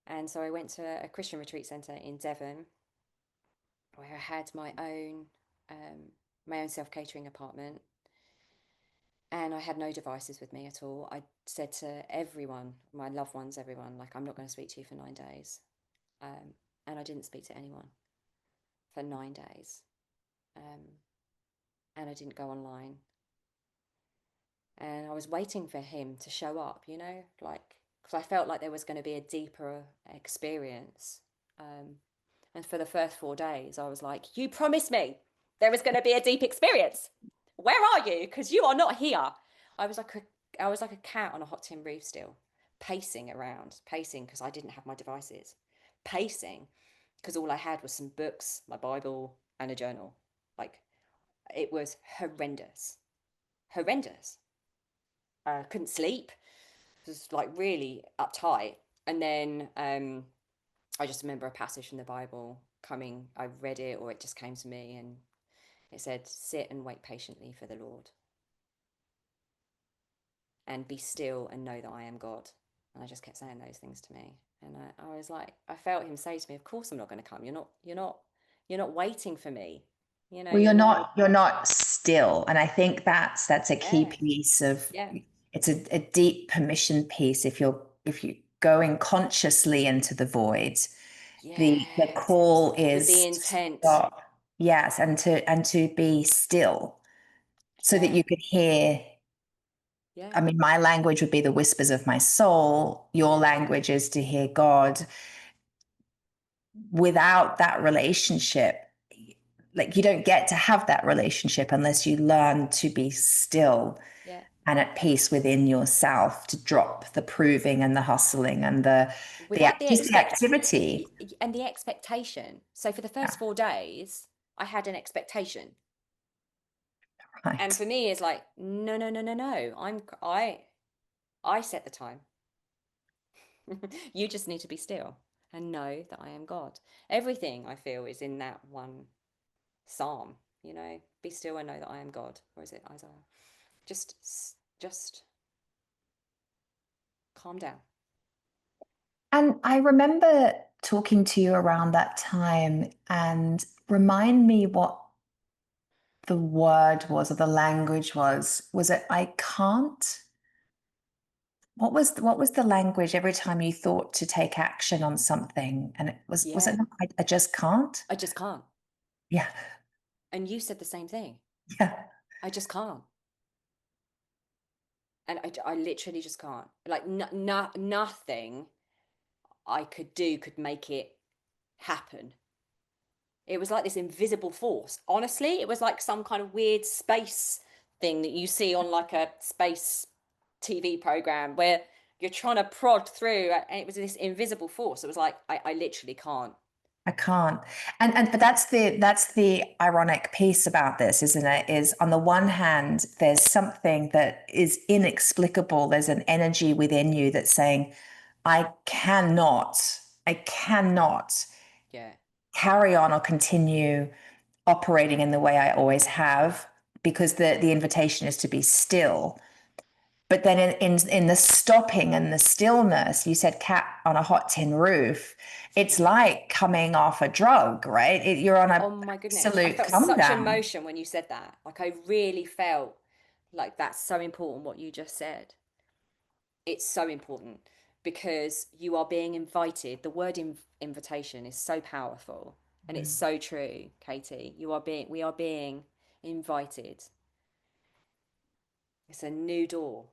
Speaker 2: And so I went to a Christian retreat centre in Devon, where I had my own self-catering apartment, and I had no devices with me at all. I said to everyone, my loved ones, everyone, like, I'm not going to speak to you for 9 days. And I didn't speak to anyone for 9 days. And I didn't go online. And I was waiting for him to show up, like, because I felt like there was going to be a deeper experience. And for the first 4 days, I was like, you promised me there was going to be a deep experience. Where are you? Because you are not here. I was like a cat on a hot tin roof still, pacing around, pacing because I didn't have my devices, pacing because all I had was some books, my Bible, and a journal. Like, it was horrendous, horrendous. Couldn't sleep. Was like really uptight. And then I just remember a passage from the Bible coming. I read it, or it just came to me, and it said, "Sit and wait patiently for the Lord, and be still and know that I am God." And I just kept saying those things to me, and I was like, I felt Him say to me, "Of course I'm not going to come. You're not waiting for me.
Speaker 1: Well,
Speaker 2: You're not."
Speaker 1: you're not still. And I think that's a key
Speaker 2: Yeah,
Speaker 1: piece of
Speaker 2: yeah,
Speaker 1: it's a deep permission piece. If you're going consciously into the void, the
Speaker 2: yes.
Speaker 1: call
Speaker 2: With the
Speaker 1: is to
Speaker 2: intent.
Speaker 1: stop. Yes, and to be still so that
Speaker 2: Yeah,
Speaker 1: you could hear.
Speaker 2: yeah,
Speaker 1: I mean, my language would be the whispers of my soul. Your language is to hear God. Without that relationship, like you don't get to have that relationship unless you learn to be still
Speaker 2: yeah.
Speaker 1: and at peace within yourself, to drop the proving and the hustling and
Speaker 2: Without the
Speaker 1: just the
Speaker 2: expect
Speaker 1: activity.
Speaker 2: and the expectation. So for the
Speaker 1: Yeah,
Speaker 2: first 4 days, I had an expectation. And
Speaker 1: right.
Speaker 2: for me, it's like, no, no, no, no, no. I set the time. You just need to be still and know that I am God. Everything I feel is in that one psalm, be still and know that I am God. Or is it Isaiah? Just calm down.
Speaker 1: And I remember talking to you around that time, and remind me what the word was or the language was. Was it I can't? What was the language every time you thought to take action on something? And was it
Speaker 2: Yeah,
Speaker 1: not, I just can't?
Speaker 2: I just can't.
Speaker 1: Yeah.
Speaker 2: And you said the same thing.
Speaker 1: Yeah.
Speaker 2: I just can't. And I literally just can't. Like, nothing I could do could make it happen. It was like this invisible force. Honestly, it was like some kind of weird space thing that you see on like a space TV program where you're trying to prod through, and it was this invisible force. It was like, I literally can't.
Speaker 1: I can't. And but that's the ironic piece about this, isn't it? Is on the one hand, there's something that is inexplicable. There's an energy within you that's saying, I cannot
Speaker 2: Yeah,
Speaker 1: carry on or continue operating in the way I always have, because the invitation is to be still. But then in the stopping and the stillness, you said cat on a hot tin roof. It's
Speaker 2: yeah.
Speaker 1: like coming off a drug, right? You're on a
Speaker 2: Oh my goodness. I
Speaker 1: absolute
Speaker 2: felt
Speaker 1: come
Speaker 2: such
Speaker 1: down.
Speaker 2: emotion when you said that. Like, I really felt like that's so important what you just said. It's so important because you are being invited. The word invitation is so powerful, and it's so true, Katie. We are being invited. It's a new door,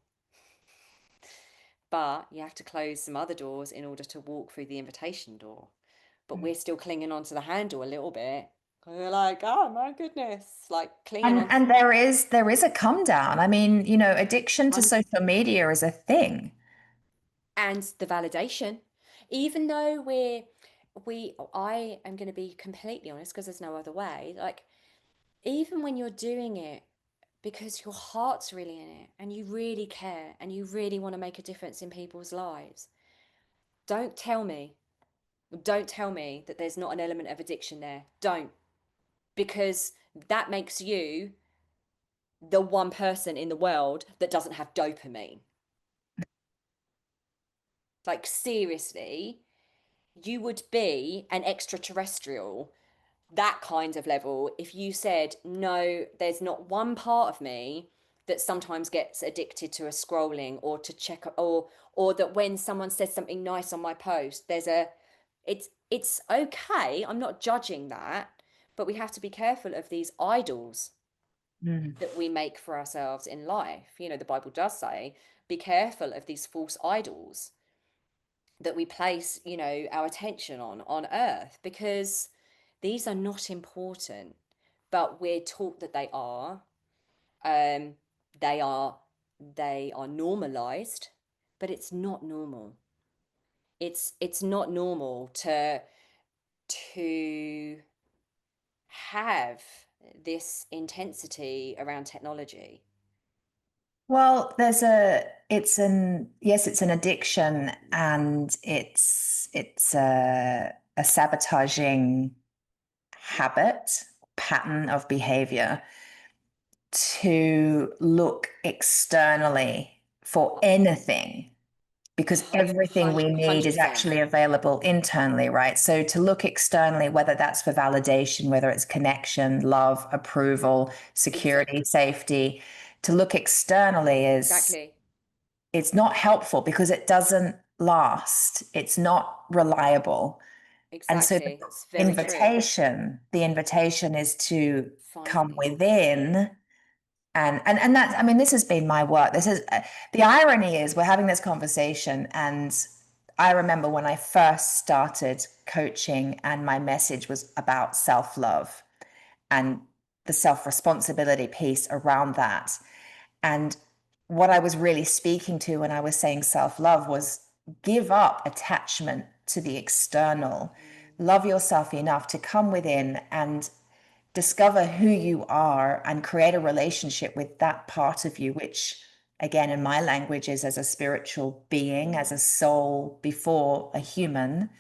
Speaker 2: but you have to close some other doors in order to walk through the invitation door. But we're still clinging onto the handle a little bit. We're like, oh my goodness, like clinging on.
Speaker 1: And there is a come down. I mean, addiction to social media is a thing.
Speaker 2: and the validation. Even though I am going to be completely honest because there's no other way. Like, even when you're doing it because your heart's really in it and you really care and you really want to make a difference in people's lives, don't tell me, don't tell me that there's not an element of addiction there. Don't, because that makes you the one person in the world that doesn't have dopamine. Like, seriously, you would be an extraterrestrial, that kind of level, if you said, no, there's not one part of me that sometimes gets addicted to a scrolling or to check, or that when someone says something nice on my post, it's okay. I'm not judging that, but we have to be careful of these idols
Speaker 1: Mm.
Speaker 2: that we make for ourselves in life. You know, the Bible does say, be careful of these false idols that we place, you know, our attention on earth, because these are not important, but we're taught that they are. Um, they are they are normalized, but it's not normal. It's not normal to have this intensity around technology.
Speaker 1: Well, it's an addiction, and it's a sabotaging habit, pattern of behavior to look externally for anything, because everything we need is
Speaker 2: 100%.
Speaker 1: actually available internally, right? So to look externally, whether that's for validation, whether it's connection, love, approval, security,
Speaker 2: Exactly.
Speaker 1: safety, to look externally is
Speaker 2: Exactly.
Speaker 1: it's not helpful because it doesn't last. It's not reliable. And so
Speaker 2: Exactly. It's very true.
Speaker 1: the invitation is to
Speaker 2: Find
Speaker 1: come
Speaker 2: it.
Speaker 1: within. And that, I mean, this has been my work. This is the irony is we're having this conversation, and I remember when I first started coaching, and my message was about self-love and the self-responsibility piece around that. And what I was really speaking to when I was saying self-love was give up attachment to the external. Love yourself enough to come within and discover who you are and create a relationship with that part of you, which, again, in my language, is as a spiritual being, as a soul before a human.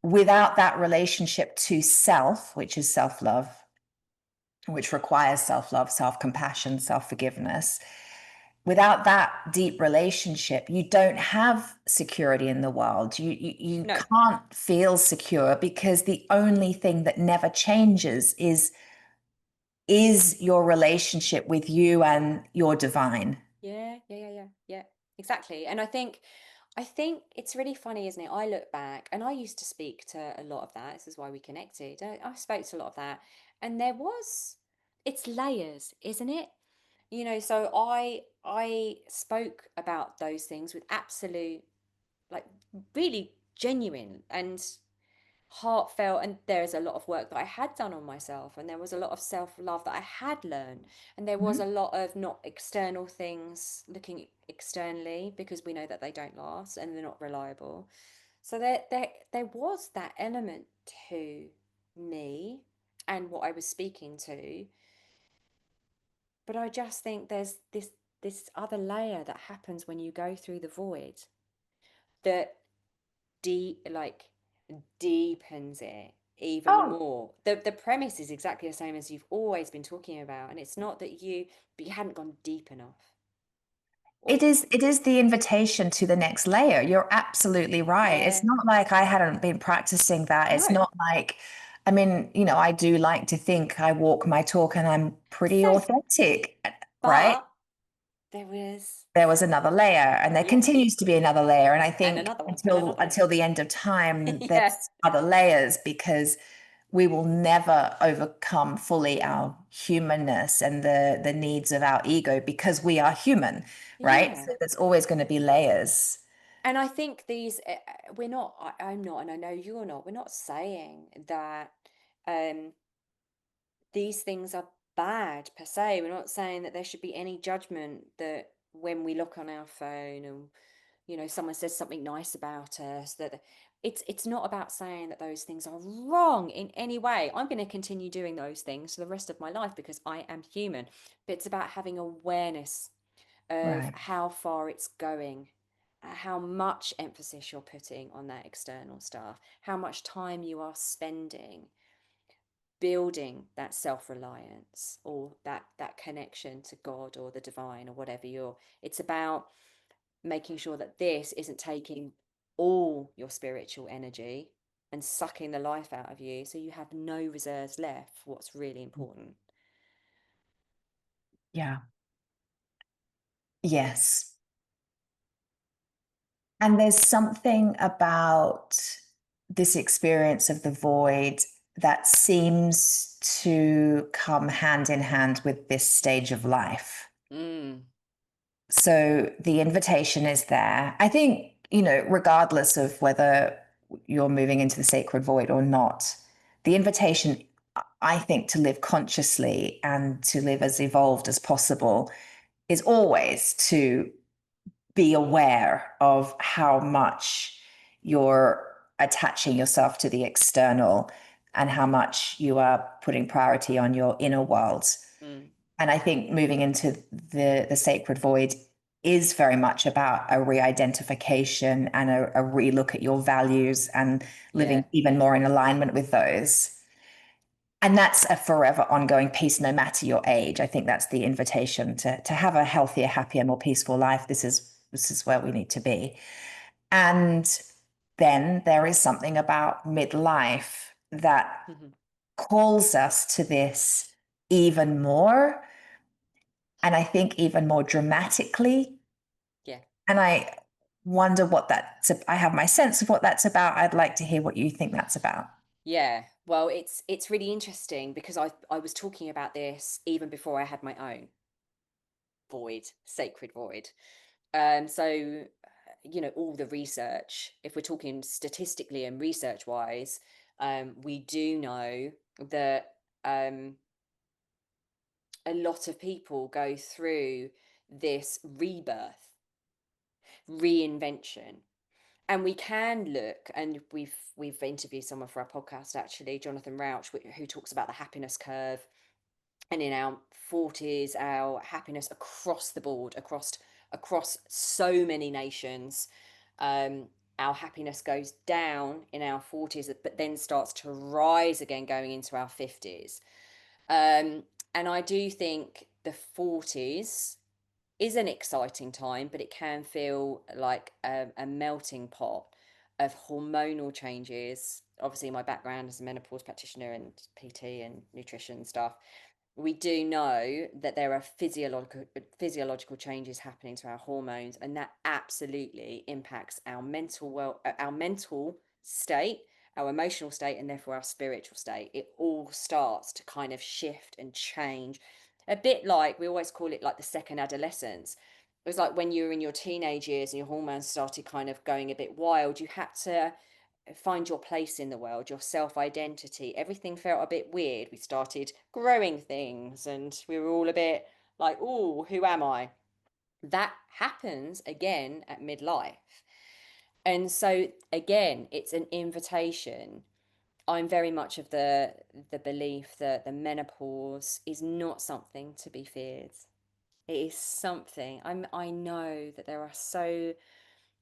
Speaker 1: Without that relationship to self, which is self love, which requires self love, self compassion, self forgiveness, without that deep relationship, you don't have security in the world. You
Speaker 2: No.
Speaker 1: can't feel secure, because the only thing that never changes is your relationship with you and your divine.
Speaker 2: Yeah. Exactly. And I think it's really funny, isn't it? I look back and I used to speak to a lot of that. This is why we connected. I spoke to a lot of that. And it's layers, isn't it? You know, so I spoke about those things with absolute, like, really genuine and heartfelt, and there's a lot of work that I had done on myself, and there was a lot of self-love that I had learned, and there was
Speaker 1: Mhm.
Speaker 2: a lot of not external things, looking externally, because we know that they don't last and they're not reliable. So there was that element to me and what I was speaking to, but I just think there's this other layer that happens when you go through the void that like deepens it even
Speaker 1: Oh,
Speaker 2: more. The premise is exactly the same as you've always been talking about, and it's not that but you hadn't gone deep enough. Or
Speaker 1: it is the invitation to the next layer. You're absolutely right. It's
Speaker 2: yeah,
Speaker 1: not like I hadn't been practicing that. It's
Speaker 2: no,
Speaker 1: not like, I mean, I do like to think I walk my talk and I'm pretty
Speaker 2: same.
Speaker 1: authentic, right?
Speaker 2: But there was,
Speaker 1: There was another layer, and there
Speaker 2: yeah,
Speaker 1: continues to be another layer. And I
Speaker 2: and
Speaker 1: think
Speaker 2: another one, and
Speaker 1: until
Speaker 2: another one.
Speaker 1: until the end of time,
Speaker 2: Yeah,
Speaker 1: there's other layers, because we will never overcome fully our humanness and the needs of our ego, because we are human, right?
Speaker 2: yeah.
Speaker 1: So there's always going to be layers.
Speaker 2: And I think we're not, I'm not, and I know you're not, we're not saying that um these things are bad per se. We're not saying that there should be any judgment that when we look on our phone and someone says something nice about us, that it's not about saying that those things are wrong in any way. I'm going to continue doing those things for the rest of my life because I am human. But it's about having awareness of
Speaker 1: Right.
Speaker 2: how far it's going, how much emphasis you're putting on that external stuff, how much time you are spending building that self-reliance, or that connection to God or the divine or whatever you're. It's about making sure that this isn't taking all your spiritual energy and sucking the life out of you, so you have no reserves left for what's really important.
Speaker 1: Yeah. Yes. And there's something about this experience of the void that seems to come hand in hand with this stage of life.
Speaker 2: Mm,
Speaker 1: So the invitation is there. I think, regardless of whether you're moving into the sacred void or not, the invitation, I think, to live consciously and to live as evolved as possible is always to be aware of how much you're attaching yourself to the external and how much you are putting priority on your inner world.
Speaker 2: mm,
Speaker 1: And I think moving into the sacred void is very much about a re-identification and a re-look at your values and
Speaker 2: yeah.
Speaker 1: living even more in alignment with those. And that's a forever ongoing piece, no matter your age. I think that's the invitation to have a healthier, happier, more peaceful life. This is where we need to be. And then there is something about midlife that
Speaker 2: Mhm.
Speaker 1: calls us to this even more. And I think even more dramatically.
Speaker 2: Yeah.
Speaker 1: And I wonder I have my sense of what that's about. I'd like to hear what you think that's about.
Speaker 2: Yeah, well, it's really interesting because I was talking about this even before I had my own void, sacred void. So all the research, if we're talking statistically and research wise, we do know that a lot of people go through this rebirth, reinvention. And we can look, and we've interviewed someone for our podcast actually, Jonathan Rauch, who talks about the happiness curve. And in our 40s, our happiness across the board, across so many nations, um, our happiness goes down in our 40s, but then starts to rise again going into our 50s. And I do think the 40s is an exciting time, but it can feel like a melting pot of hormonal changes. Obviously, my background as a menopause practitioner and PT and nutrition stuff, we do know that there are physiological changes happening to our hormones, and that absolutely impacts our mental state, our emotional state, and therefore our spiritual state. It all starts to kind of shift and change, a bit like, we always call it like the second adolescence. It was like when you were in your teenage years and your hormones started kind of going a bit wild, you had to find your place in the world, your self identity. Everything felt a bit weird. We started growing things and we were all a bit like, oh, who am I? That happens again at midlife. And so, again, it's an invitation. I'm very much of the belief that the menopause is not something to be feared. It is something. I know that there are so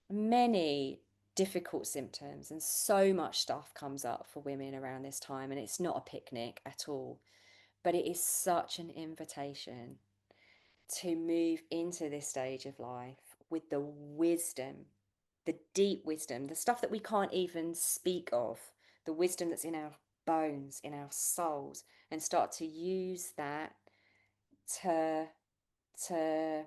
Speaker 2: many difficult symptoms and so much stuff comes up for women around this time, and it's not a picnic at all, but it is such an invitation to move into this stage of life with the wisdom, the deep wisdom, the stuff that we can't even speak of, the wisdom that's in our bones, in our souls, and start to use that to to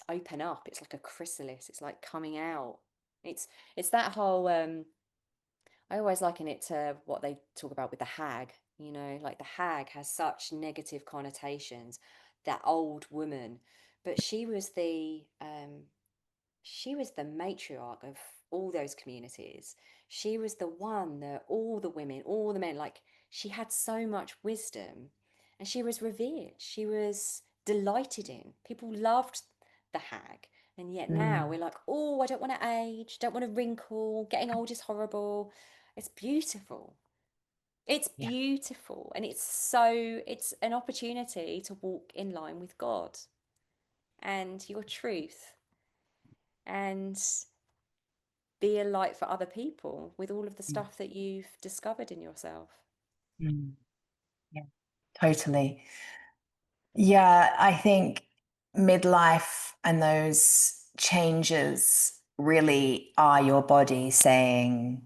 Speaker 2: open up. It's like a chrysalis. It's like coming out. It's it's that whole I always liken it to what they talk about with the hag, like the hag has such negative connotations, that old woman, but she was the matriarch of all those communities. She was the one that all the women, all the men, like, she had so much wisdom, and she was revered. She was delighted in. People loved the hag. And yet now
Speaker 1: Mm.
Speaker 2: we're like, oh, I don't want to age, don't want to wrinkle, getting old is horrible. It's beautiful. It's
Speaker 1: Yeah.
Speaker 2: beautiful. And it's an opportunity to walk in line with God and your truth and be a light for other people with all of the
Speaker 1: Mm.
Speaker 2: stuff that you've discovered in yourself.
Speaker 1: Mm. Yeah. Totally. Yeah, I think midlife and those changes really are your body saying,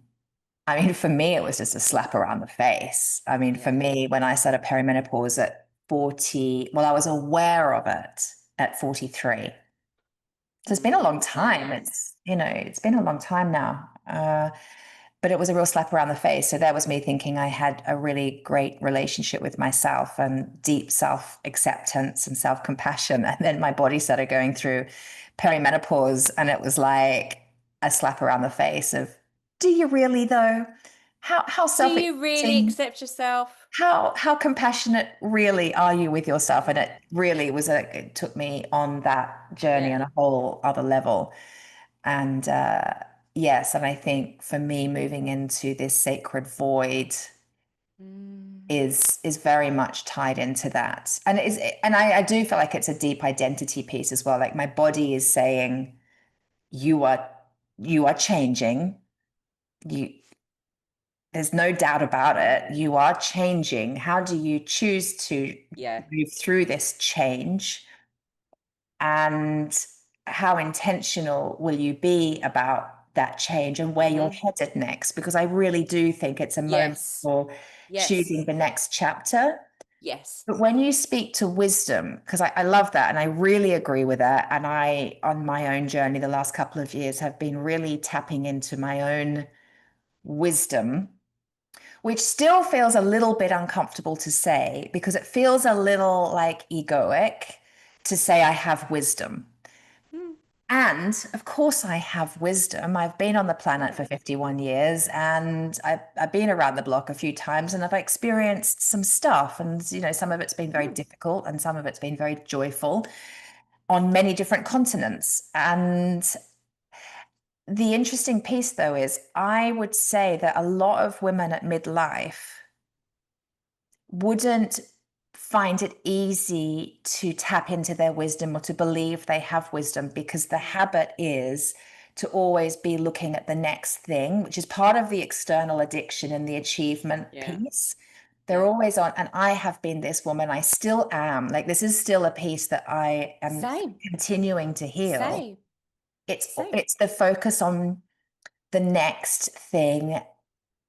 Speaker 1: I mean, for me, it was just a slap around the face. I mean, for
Speaker 2: Yeah.
Speaker 1: me, when I started perimenopause at 40, well, I was aware of it at 43. So it's been a long time.
Speaker 2: Mm.
Speaker 1: It's been a long time now. But it was a real slap around the face. So that was me thinking I had a really great relationship with myself and deep self-acceptance and self-compassion. And then my body started going through perimenopause, and it was like a slap around the face of, do you really though? How
Speaker 2: Do you really
Speaker 1: self-accepting,
Speaker 2: accept yourself?
Speaker 1: how compassionate really are you with yourself? And
Speaker 2: Mm.
Speaker 1: it really it took me on that journey
Speaker 2: Yeah.
Speaker 1: on a whole other level. And yes, and I think for me, moving into this sacred void
Speaker 2: Mm.
Speaker 1: is very much tied into that. And I do feel like it's a deep identity piece as well. Like my body is saying, you are you are changing. You There's no doubt about it. You are changing. How do you choose to
Speaker 2: Yeah.
Speaker 1: move through this change? And how intentional will you be about that change and where you're
Speaker 2: Mm-hmm.
Speaker 1: headed next? Because I really do think it's a moment
Speaker 2: Yes.
Speaker 1: for
Speaker 2: Yes.
Speaker 1: choosing the next chapter.
Speaker 2: Yes.
Speaker 1: But when you speak to wisdom, because I love that and I really agree with that. And I, on my own journey, the last couple of years, have been really tapping into my own wisdom, which still feels a little bit uncomfortable to say because it feels a little like egoic to say I have wisdom.
Speaker 2: Mm.
Speaker 1: And of course, I have wisdom. I've been on the planet
Speaker 2: Mm.
Speaker 1: for 51 years and I've been around the block a few times and I've experienced some stuff. And, some of it's been very
Speaker 2: Mm.
Speaker 1: difficult and some of it's been very joyful on many different continents. And the interesting piece, though, is I would say that a lot of women at midlife wouldn't find it easy to tap into their wisdom or to believe they have wisdom because the
Speaker 2: Mm.
Speaker 1: habit is to always be looking at the next thing, which is part of the external addiction and the achievement
Speaker 2: Yeah.
Speaker 1: piece. They're
Speaker 2: Yeah.
Speaker 1: always on, and I have been this woman, I still am. Like, this is still a piece that I am
Speaker 2: Same.
Speaker 1: continuing to heal.
Speaker 2: Same.
Speaker 1: It's
Speaker 2: Same.
Speaker 1: it's the focus on the next thing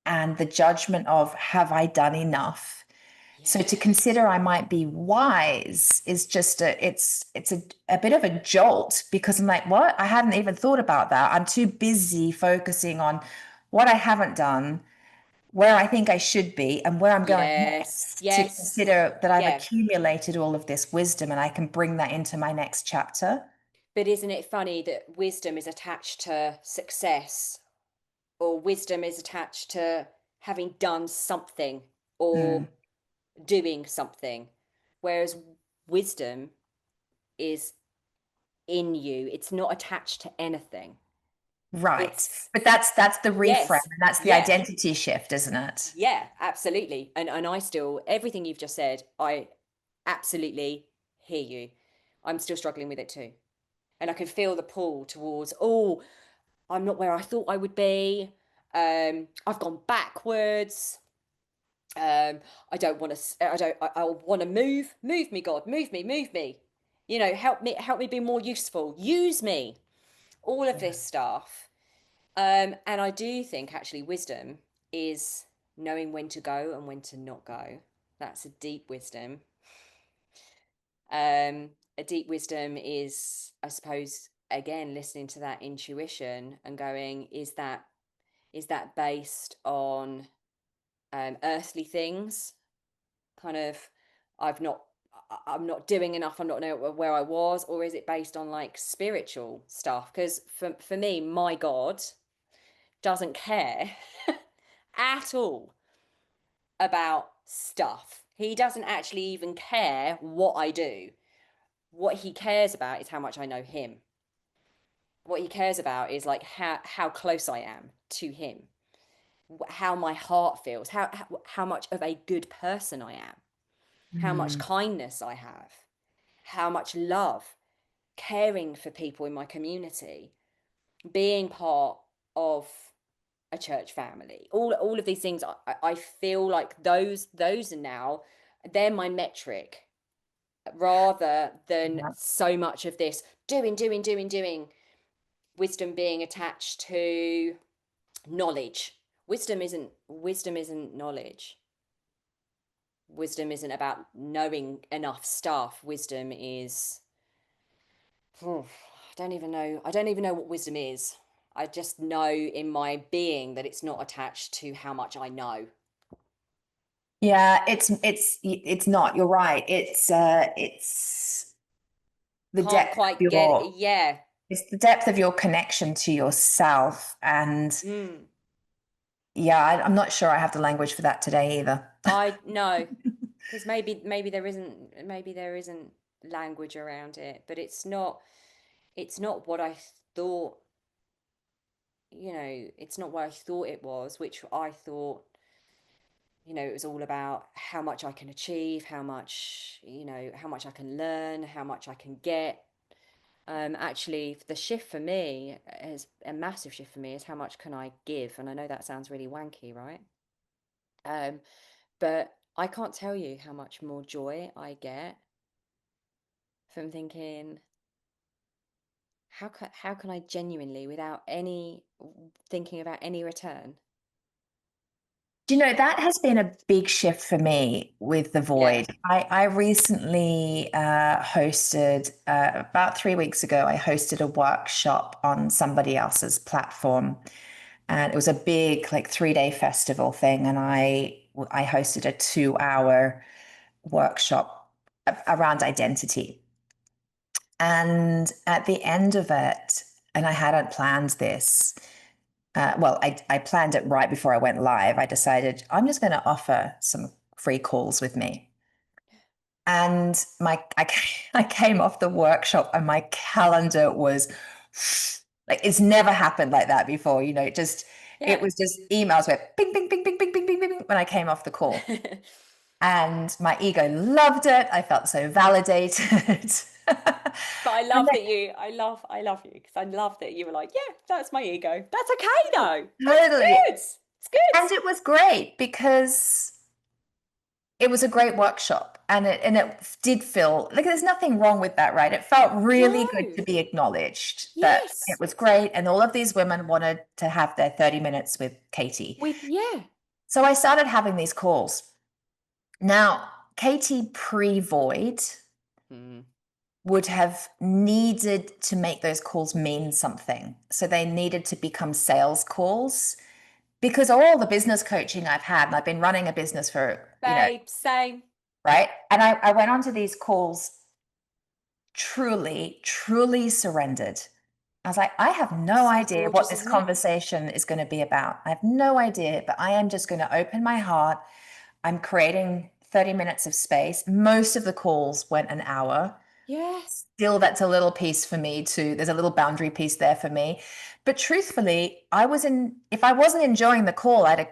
Speaker 1: and the judgment of have I done enough? So to
Speaker 2: Yes.
Speaker 1: consider I might be wise is just a bit of a jolt because I'm like, what? I hadn't even thought about that. I'm too busy focusing on what I haven't done, where I think I should be, and where I'm going
Speaker 2: Yes.
Speaker 1: next to
Speaker 2: Yes.
Speaker 1: consider that I've
Speaker 2: Yeah.
Speaker 1: accumulated all of this wisdom and I can bring that into my next chapter.
Speaker 2: But isn't it funny that wisdom is attached to success, or wisdom is attached to having done something
Speaker 1: Mm,
Speaker 2: or doing something, whereas wisdom is in you. It's not attached to anything.
Speaker 1: right.
Speaker 2: It's
Speaker 1: But that's the reframe
Speaker 2: yes,
Speaker 1: and that's the
Speaker 2: yeah,
Speaker 1: identity shift, isn't it?
Speaker 2: yeah, absolutely. And I still, everything you've just said, I absolutely hear you. I'm still struggling with it too. And I can feel the pull towards, oh, I'm not where I thought I would be. I've gone backwards. I don't want to, I don't, I want to move me, God, move me. Help me be more useful. Use me. All of
Speaker 1: Yeah.
Speaker 2: this stuff. And I do think actually wisdom is knowing when to go and when to not go. That's a deep wisdom. A deep wisdom is, I suppose, again, listening to that intuition and going, is that based on earthly things? Kind of, I've not, I'm not doing enough. I'm not know where I was, or is it based on like spiritual stuff? Because for me, my God doesn't care at all about stuff. He doesn't actually even care what I do. What he cares about is how much I know him. what he cares about is like how close I am to him, how my heart feels, how much of a good person I am, how much
Speaker 1: Mm.
Speaker 2: kindness I have, how much love, caring for people in my community, being part of a church family. All of these things, I feel like those are now, they're my metric, rather than
Speaker 1: Yeah.
Speaker 2: so much of this doing, wisdom being attached to knowledge. Wisdom isn't knowledge. Wisdom isn't about knowing enough stuff. Wisdom is, I don't even know what wisdom is. I just know in my being that it's not attached to how much I know.
Speaker 1: Yeah, it's not. You're right. It's the
Speaker 2: Can't
Speaker 1: depth of
Speaker 2: quite get it.
Speaker 1: your
Speaker 2: Yeah.
Speaker 1: it's the depth of your connection to yourself. And
Speaker 2: Mm.
Speaker 1: yeah, I'm not sure I have the language for that today either.
Speaker 2: I know, because maybe there isn't language around it, but it's not what I thought, it's not what I thought it was, which I thought, it was all about how much I can achieve, how much I can learn, how much I can get. Actually, the shift for me is a massive shift for me is how much can I give? And I know that sounds really wanky, right? Um, but I can't tell you how much more joy I get from thinking, how can I genuinely, without any thinking about any return?
Speaker 1: Do you know, that has been a big shift for me with the
Speaker 2: Yeah.
Speaker 1: void. I recently hosted, about 3 weeks ago, I hosted a workshop on somebody else's platform. And it was a big, like 3 day festival thing. And I hosted a 2 hour workshop around identity. And at the end of it, and I hadn't planned this, well, I planned it right before I went live. I decided I'm just going to offer some free calls with me. And I came off the workshop and my calendar was like, it's never happened like that before. It
Speaker 2: Yeah.
Speaker 1: was just emails where ping, ping, ping, ping, ping, ping, ping, ping, when I came off the call. And my ego loved it. I felt so validated.
Speaker 2: But I
Speaker 1: And
Speaker 2: love that I love you because I love that you were like, yeah, that's my ego. That's okay though. That's
Speaker 1: totally.
Speaker 2: good. It's good.
Speaker 1: And it was great because it was a great workshop, and it did feel like there's nothing wrong with that, right? It felt really good to
Speaker 2: No.
Speaker 1: be acknowledged that it
Speaker 2: Yes.
Speaker 1: was great, and all of these women wanted to have their 30 minutes with Katie.
Speaker 2: Yeah.
Speaker 1: So I started having these calls. Now, Katie pre-void
Speaker 2: Mm.
Speaker 1: would have needed to make those calls mean something. So they needed to become sales calls, because all the business coaching I've had, and I've been running a business for,
Speaker 2: Babe, same.
Speaker 1: right? And I went on to these calls truly, truly surrendered. I was like, I have no
Speaker 2: So
Speaker 1: idea what
Speaker 2: gorgeous,
Speaker 1: this
Speaker 2: isn't it?
Speaker 1: conversation is going to be about. I have no idea, but I am just going to open my heart. I'm creating 30 minutes of space. Most of the calls went an hour.
Speaker 2: Yeah.
Speaker 1: Still, that's a little piece for me too. There's a little boundary piece there for me. But truthfully, if I wasn't enjoying the call, I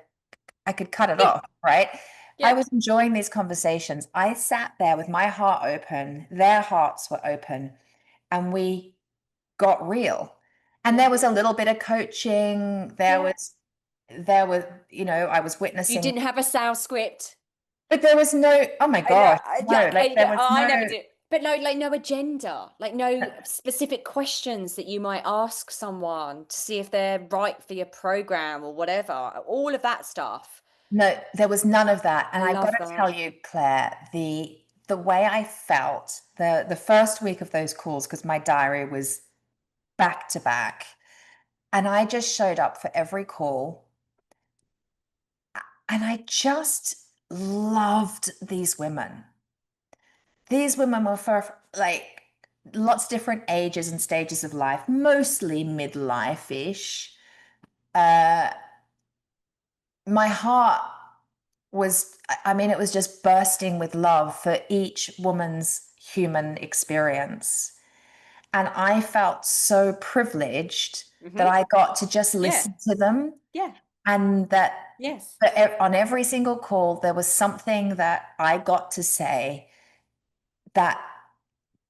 Speaker 1: could cut it
Speaker 2: Yeah.
Speaker 1: off, right? I
Speaker 2: Yeah.
Speaker 1: was enjoying these conversations. I sat there with my heart open, their hearts were open, and we got real. And
Speaker 2: Yeah.
Speaker 1: there was a little bit of coaching.
Speaker 2: Yeah.
Speaker 1: I was
Speaker 2: You
Speaker 1: witnessing,
Speaker 2: didn't have a sales script.
Speaker 1: but there was no, oh my
Speaker 2: I know,
Speaker 1: gosh, no, like there was
Speaker 2: I
Speaker 1: no,
Speaker 2: never did. But no, like no agenda, like no specific questions that you might ask someone to see if they're right for your program or whatever. All of that stuff.
Speaker 1: no, there was none of that. And
Speaker 2: I
Speaker 1: I got
Speaker 2: love
Speaker 1: to
Speaker 2: that.
Speaker 1: tell you, Claire, the way I felt the first week of those calls, because my diary was back to back, and I just showed up for every call. And I just loved these women. These women were for like lots of different ages and stages of life, mostly midlife-ish. Uh, my heart was, I mean, it was just bursting with love for each woman's human experience. And I felt so privileged that
Speaker 2: Mm-hmm.
Speaker 1: I got to just
Speaker 2: Yeah.
Speaker 1: listen to them,
Speaker 2: Yeah.
Speaker 1: and that
Speaker 2: Yes.
Speaker 1: on every single call, there was something that I got to say that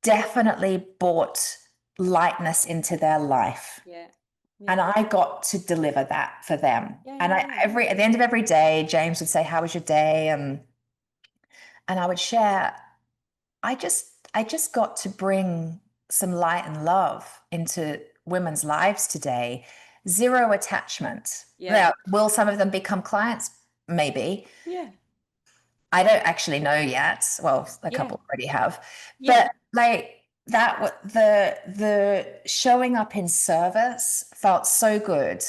Speaker 1: definitely brought lightness into their life.
Speaker 2: Yeah.
Speaker 1: And
Speaker 2: Yeah.
Speaker 1: I got to deliver that for them.
Speaker 2: Yeah.
Speaker 1: And
Speaker 2: Yeah.
Speaker 1: I
Speaker 2: Yeah.
Speaker 1: at the end of every day, James would say, "How was your day?" And I would share, I just got to bring some light and love into women's lives today. Zero attachment.
Speaker 2: Yeah.
Speaker 1: Now, will some of them become clients? Maybe.
Speaker 2: Yeah.
Speaker 1: I don't actually know yet. Well, a
Speaker 2: Yeah.
Speaker 1: couple already have.
Speaker 2: Yeah.
Speaker 1: But like that, the showing up in service felt so good.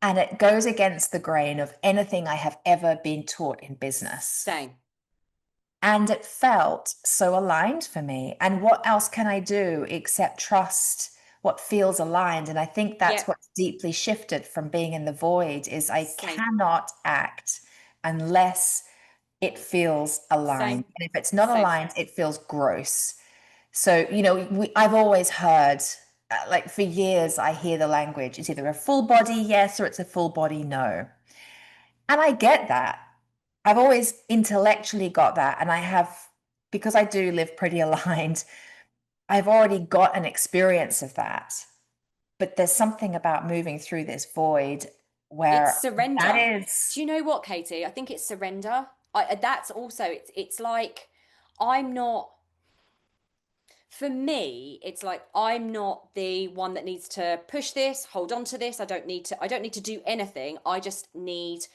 Speaker 1: And it goes against the grain of anything I have ever been taught in business.
Speaker 2: Same.
Speaker 1: And it felt so aligned for me. And what else can I do except trust what feels aligned? And I think
Speaker 2: Yeah.
Speaker 1: that's what's deeply shifted from being in the void is I
Speaker 2: Same.
Speaker 1: cannot act unless it feels aligned.
Speaker 2: Same.
Speaker 1: And if it's not
Speaker 2: Same.
Speaker 1: aligned, it feels gross. So, I've always heard, like for years, I hear the language, it's either a full body yes or it's a full body no. And I get that. I've always intellectually got that. And I have, because I do live pretty aligned, I've already got an experience of that. But there's something about moving through this void
Speaker 2: It's
Speaker 1: where that
Speaker 2: surrender.
Speaker 1: is,
Speaker 2: Do you know what, Katie? I think it's surrender. That's also it's like I'm not for me, it's like I'm not the one that needs to push this, hold on to this. I don't need to do anything. I just need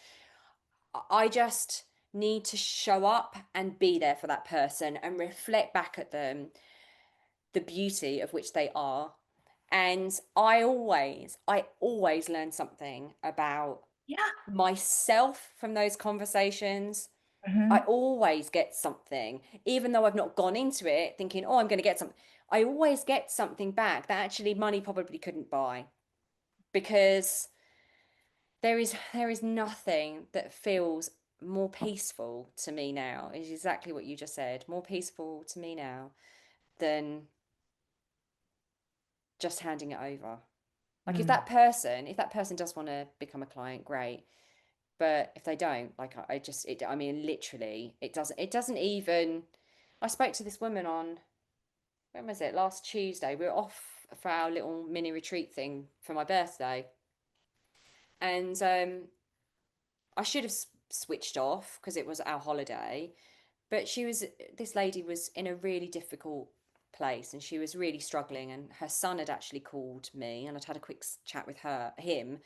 Speaker 2: to show up and be there for that person and reflect back at them the beauty of which they are. And I always learn something about
Speaker 1: yeah.
Speaker 2: myself from those conversations. I
Speaker 1: Mhm.
Speaker 2: always get something, even though I've not gone into it thinking, oh, I'm going to get something. I always get something back that actually money probably couldn't buy because there is nothing that feels more peaceful to me now. Is exactly what you just said. More peaceful to me now than just handing it over. Like if
Speaker 1: Mm.
Speaker 2: that person does want to become a client, great. But if they don't, like I mean, literally, it doesn't even. I spoke to this woman on, when was it? Last Tuesday. We were off for our little mini retreat thing for my birthday. And I should have switched off because it was our holiday. But this lady was in a really difficult place and she was really struggling. And her son had actually called me and I'd had a quick chat with him.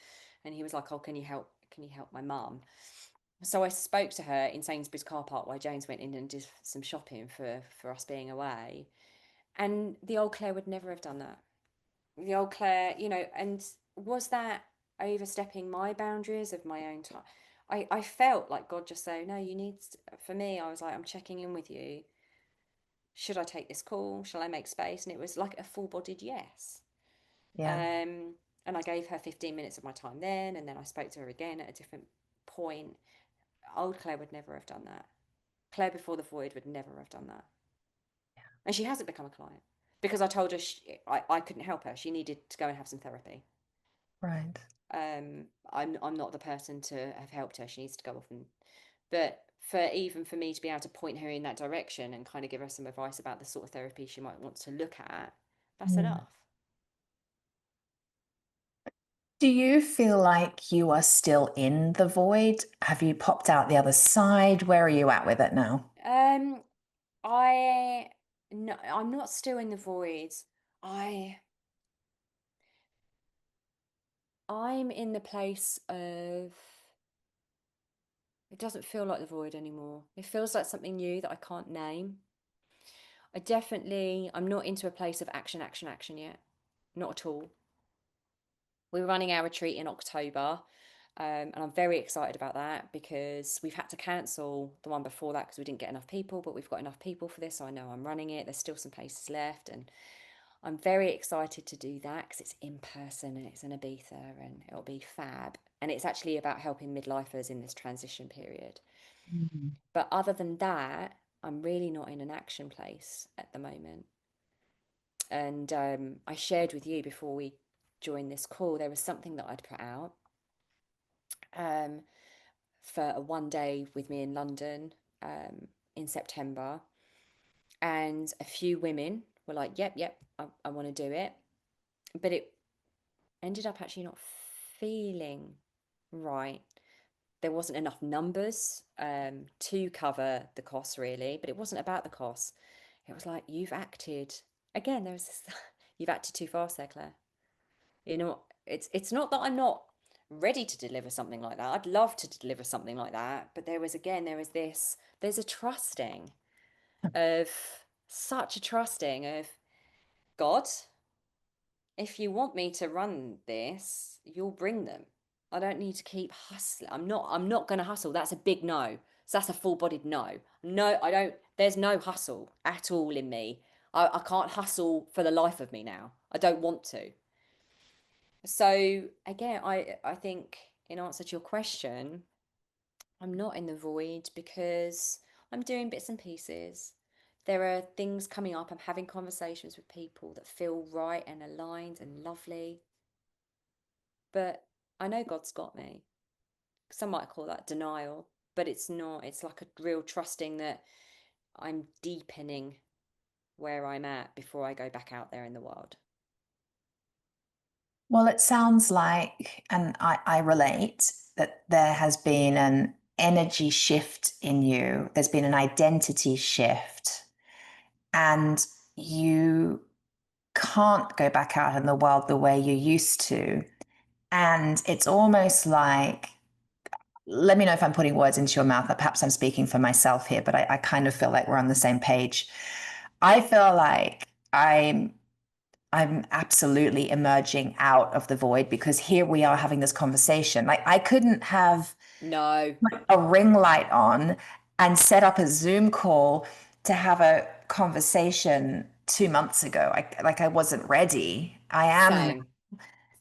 Speaker 2: And he was like, oh, can you help? Can you help my mum? So I spoke to her in Sainsbury's car park while James went in and did some shopping for us being away. And the old Claire would never have done that. The old Claire, and was that overstepping my boundaries of my own time? I felt like God just saying, no, for me, I was like, I'm checking in with you. Should I take this call? Shall I make space? And it was like a full bodied yes.
Speaker 1: Yeah.
Speaker 2: And I gave her 15 minutes of my time then, and then I spoke to her again at a different point. Old Claire would never have done that. Claire before the void would never have done that. And she hasn't become a client because I told her I couldn't help her. She needed to go and have some therapy.
Speaker 1: Right.
Speaker 2: I'm not the person to have helped her. She needs to go off and. But for me to be able to point her in that direction and kind of give her some advice about the sort of therapy she might want to look at, that's
Speaker 1: Mm.
Speaker 2: enough.
Speaker 1: Do you feel like you are still in the void? Have you popped out the other side? Where are you at with it now?
Speaker 2: Um, I no, I'm not still in the void. I I'm in the place of it doesn't feel like the void anymore. It feels like something new that I can't name. I'm not into a place of action, action, action yet. Not at all. We're running our retreat in October, and I'm very excited about that because we've had to cancel the one before that because we didn't get enough people, but we've got enough people for this, so I know I'm running it. There's still some places left, and I'm very excited to do that because it's in person and it's in Ibiza and it'll be fab. And it's actually about helping midlifers in this transition period.
Speaker 1: Mm.
Speaker 2: But other than that, I'm really not in an action place at the moment. And I shared with you before we joined this call, there was something that I'd put out um, for a 1 day with me in London in September. And a few women were like, yep, yep, I want to do it. But it ended up actually not feeling right. There wasn't enough numbers to cover the costs, really, but it wasn't about the costs. It was like, you've acted, again, there's this, you've acted too fast there, Claire. You know, it's not that I'm not ready to deliver something like that. I'd love to deliver something like that, but there was this, there's a trusting of, such a trusting of God, if you want me to run this, you'll bring them. I don't need to keep hustling. I'm not going to hustle. That's a big no. So that's a full-bodied no. No, I don't, there's no hustle at all in me. I can't hustle for the life of me now. I don't want to. So again, I think in answer to your question, I'm not in the void because I'm doing bits and pieces. There are things coming up. I'm having conversations with people that feel right and aligned and lovely. But I know God's got me. Some might call that denial, but it's not. It's like a real trusting that I'm deepening where I'm at before I go back out there in the world.
Speaker 1: Well, it sounds like, and I relate, that there has been an energy shift in you. There's been an identity shift, and you can't go back out in the world the way you used to. And it's almost like, let me know if I'm putting words into your mouth, that perhaps I'm speaking for myself here, but I kind of feel like we're on the same page. I feel like I'm absolutely emerging out of the void because here we are having this conversation. Like I couldn't have
Speaker 2: No,
Speaker 1: put a ring light on and set up a Zoom call to have a conversation 2 months ago. I wasn't ready. I am,
Speaker 2: same.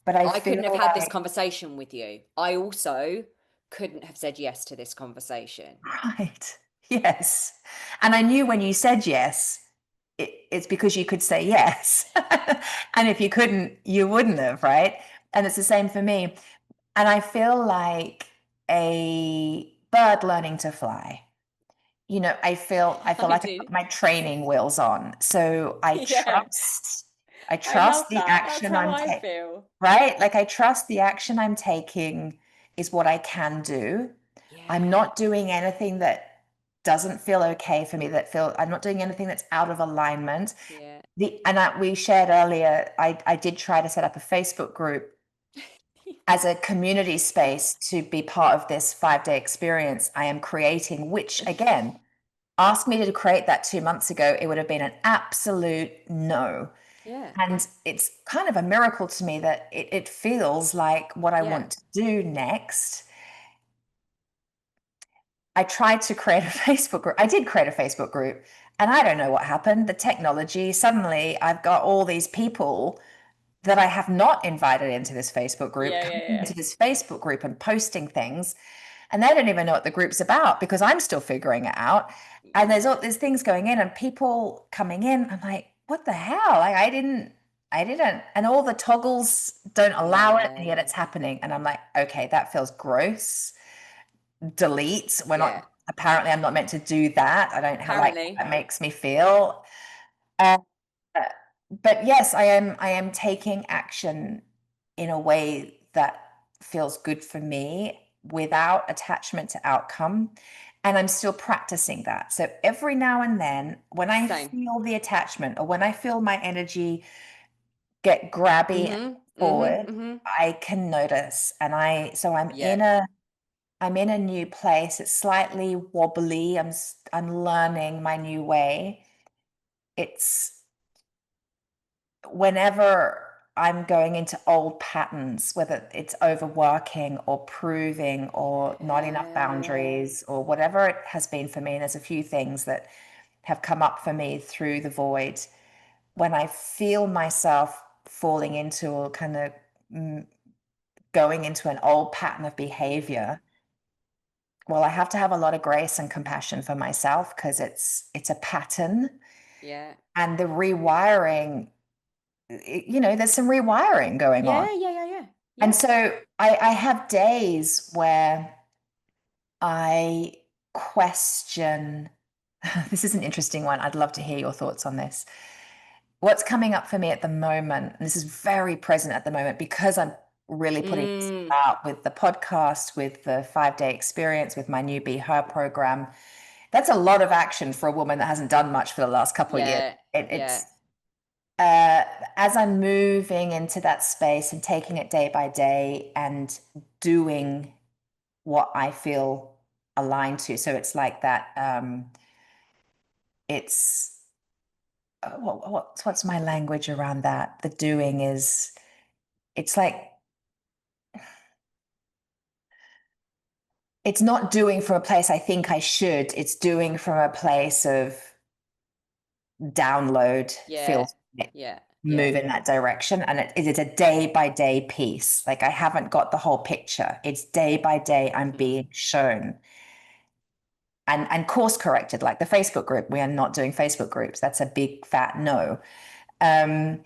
Speaker 1: but I
Speaker 2: I couldn't have
Speaker 1: feel
Speaker 2: had this
Speaker 1: like,
Speaker 2: conversation with you. I also couldn't have said yes to this conversation.
Speaker 1: right, yes. And I knew when you said yes, it's because you could say yes. And if you couldn't, you wouldn't have, right? And it's the same for me. And I feel like a bird learning to fly. I feel
Speaker 2: I
Speaker 1: like I
Speaker 2: do.
Speaker 1: put my training wheels on. So I
Speaker 2: Yeah,
Speaker 1: trust I
Speaker 2: I love
Speaker 1: trust the
Speaker 2: that. That's
Speaker 1: action
Speaker 2: how
Speaker 1: I'm
Speaker 2: I
Speaker 1: taking,
Speaker 2: feel.
Speaker 1: right? Like I trust the action I'm taking is what I can do. I'm
Speaker 2: Yeah,
Speaker 1: not doing anything that doesn't feel okay for me, I'm not doing anything that's out of alignment.
Speaker 2: yeah.
Speaker 1: We shared earlier, I did try to set up a Facebook group as a community space to be part of this 5-day experience I am creating, which again, ask me to create that 2 months ago, it would have been an absolute no.
Speaker 2: Yeah,
Speaker 1: And it's kind of a miracle to me that it feels like what I
Speaker 2: yeah.
Speaker 1: want to do next. I tried to create a Facebook group. I did create a Facebook group, and I don't know what happened. The technology, suddenly I've got all these people that I have not invited into this Facebook group
Speaker 2: Yeah,
Speaker 1: coming
Speaker 2: yeah,
Speaker 1: into this Facebook group and posting things. And they don't even know what the group's about because I'm still figuring it out. And
Speaker 2: yeah.
Speaker 1: there's things going in and people coming in. I'm like, what the hell? Like I didn't. And all the toggles don't allow it, and yet
Speaker 2: Yeah,
Speaker 1: it's happening. And I'm like, okay, that feels gross. Delete.
Speaker 2: yeah.
Speaker 1: Apparently I'm not meant to do that. I don't like how
Speaker 2: Apparently,
Speaker 1: that makes me feel. Uh, but yes, I am taking action in a way that feels good for me without attachment to outcome. And I'm still practicing that. So every now and then, when I
Speaker 2: same.
Speaker 1: feel the attachment or when I feel my energy get grabby and
Speaker 2: Mm-hmm, mm-hmm,
Speaker 1: forward,
Speaker 2: mm-hmm.
Speaker 1: I can notice. And I, so
Speaker 2: Yeah,
Speaker 1: I'm in a new place. It's slightly wobbly. I'm learning my new way. It's whenever I'm going into old patterns, whether it's overworking or proving or not enough
Speaker 2: yeah,
Speaker 1: boundaries or whatever it has been for me, and there's a few things that have come up for me through the void. When I feel myself falling into or kind of going into an old pattern of behavior, well, I have to have a lot of grace and compassion for myself because it's a pattern,
Speaker 2: yeah.
Speaker 1: and the rewiring. there's some rewiring going on.
Speaker 2: Yeah.
Speaker 1: And
Speaker 2: Yeah.
Speaker 1: so I have days where I question. This is an interesting one. I'd love to hear your thoughts on this. What's coming up for me at the moment, and this is very present at the moment because I'm really putting this
Speaker 2: Mm,
Speaker 1: out with the podcast, with the 5-day experience, with my new Be Her program. That's a lot of action for a woman that hasn't done much for the last couple of years.
Speaker 2: yeah. Yeah.
Speaker 1: It's uh, as I'm moving into that space and taking it day by day and doing what I feel aligned to. So it's like that. It's what's my language around that? The doing is. It's like it's not doing from a place I think I should. It's doing from a place of download, feel
Speaker 2: Yeah. Yeah. Yeah.
Speaker 1: move in that direction. And it is a day by day piece. Like I haven't got the whole picture. It's day by day I'm
Speaker 2: Mm,
Speaker 1: being shown and course corrected. Like the Facebook group, we are not doing Facebook groups. That's a big fat no. Um,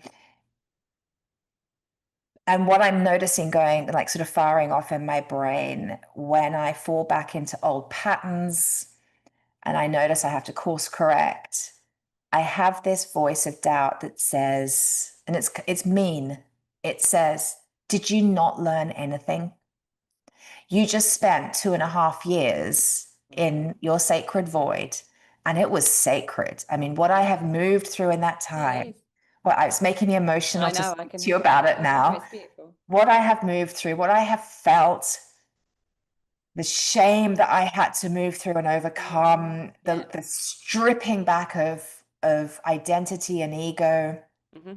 Speaker 1: and what I'm noticing going like sort of firing off in my brain when I fall back into old patterns and I notice I have to course correct, I have this voice of doubt that says, and it's mean. It says, "Did you not learn anything? You just spent 2.5 years
Speaker 2: mm.
Speaker 1: in your sacred void, and it was sacred. I mean, what I have moved through in that
Speaker 2: It
Speaker 1: time,
Speaker 2: is.
Speaker 1: well, it's making me emotional
Speaker 2: I
Speaker 1: to
Speaker 2: know. I
Speaker 1: speak
Speaker 2: can
Speaker 1: to you
Speaker 2: hear it.
Speaker 1: about it
Speaker 2: No,
Speaker 1: now.
Speaker 2: it's beautiful.
Speaker 1: What I have moved through, what I have felt, the shame that I had to move through and overcome,
Speaker 2: Yeah.
Speaker 1: the stripping back of identity and ego.
Speaker 2: Mm-hmm.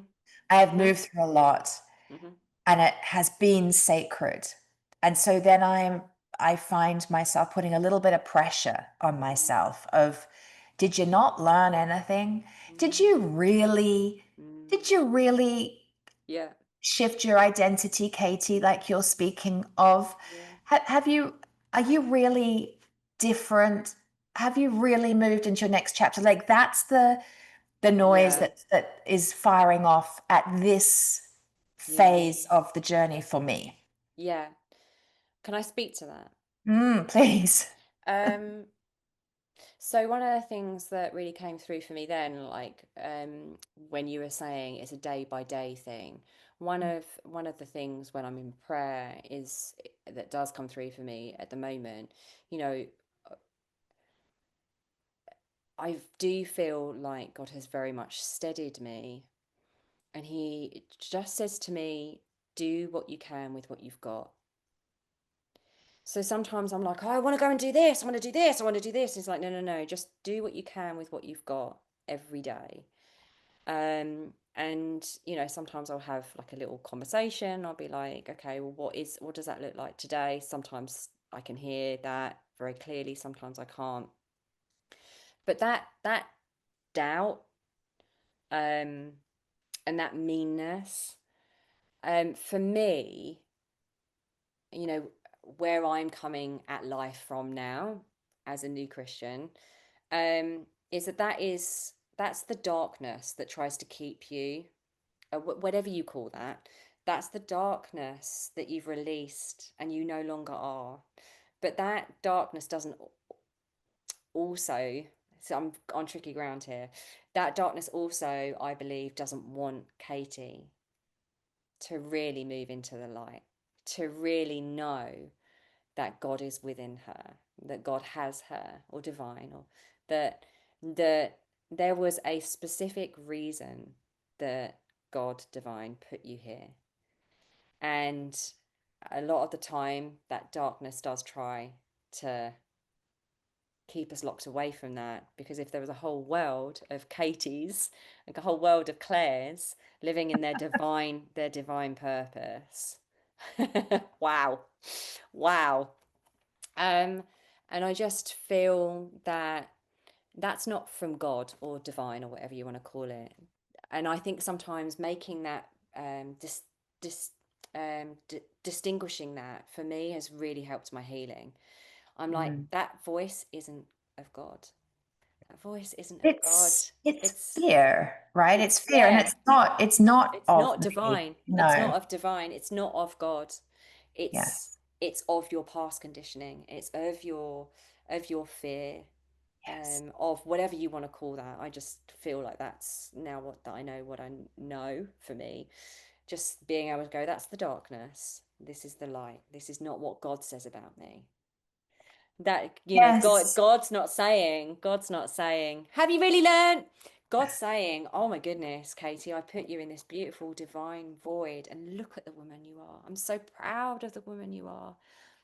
Speaker 1: I have
Speaker 2: Mm-hmm.
Speaker 1: moved through a lot
Speaker 2: Mm-hmm.
Speaker 1: and it has been sacred. And so then I find myself putting a little bit of pressure on myself of, did you not learn anything? Did you
Speaker 2: Mm-hmm.
Speaker 1: really, did you really
Speaker 2: Yeah.
Speaker 1: shift your identity, Katie, like you're speaking of?
Speaker 2: Yeah.
Speaker 1: Have you, are you really different? Have you really moved into your next chapter? Like that's the noise
Speaker 2: Yeah.
Speaker 1: that is firing off at this
Speaker 2: Yeah.
Speaker 1: phase of the journey for me.
Speaker 2: Yeah. Can I speak to that?
Speaker 1: Please.
Speaker 2: Um, so one of the things that really came through for me then, like when you were saying it's a day by day thing, one of the things when I'm in prayer is that does come through for me at the moment, you know, I do feel like God has very much steadied me, and He just says to me, do what you can with what you've got. So sometimes I'm like, oh, I want to go and do this. I want to do this. I want to do this. It's like, no, no, no. Just do what you can with what you've got every day. And sometimes I'll have like a little conversation. I'll be like, okay, well, what does that look like today? Sometimes I can hear that very clearly. Sometimes I can't. But that doubt, um, and that meanness, for me, you know, where I'm coming at life from now as a new Christian, is that's the darkness that tries to keep you, whatever you call that. That's the darkness that you've released and you no longer are. But that darkness doesn't also, so I'm on tricky ground here. That darkness also, I believe, doesn't want Katie to really move into the light, to really know that God is within her, that God has her, or divine, or that there was a specific reason that God divine put you here. And a lot of the time, that darkness does try to keep us locked away from that, because if there was a whole world of Katie's, like a whole world of Claire's living in their divine purpose. Wow. Wow. Um, and I just feel that that's not from God or divine or whatever you want to call it. And I think sometimes making that dis, distinguishing that for me has really helped my healing. I'm like,
Speaker 1: Mm.
Speaker 2: that voice isn't of God. That voice isn't of God.
Speaker 1: It's
Speaker 2: It's
Speaker 1: fear, right? It's
Speaker 2: it's
Speaker 1: fear, and
Speaker 2: yeah.
Speaker 1: it's not
Speaker 2: It's
Speaker 1: of
Speaker 2: not
Speaker 1: me.
Speaker 2: divine. It's
Speaker 1: No.
Speaker 2: not of divine. It's not of God. It's
Speaker 1: Yes.
Speaker 2: it's of your past conditioning. It's of your fear,
Speaker 1: Yes.
Speaker 2: of whatever you want to call that. I just feel like that's now what I know. What I know for me, just being able to go, that's the darkness. This is the light. This is not what God says about me. That,
Speaker 1: Yes.
Speaker 2: God's not saying, have you really learned? God's saying, oh my goodness, Katie, I put you in this beautiful divine void and look at the woman you are. I'm so proud of the woman you are.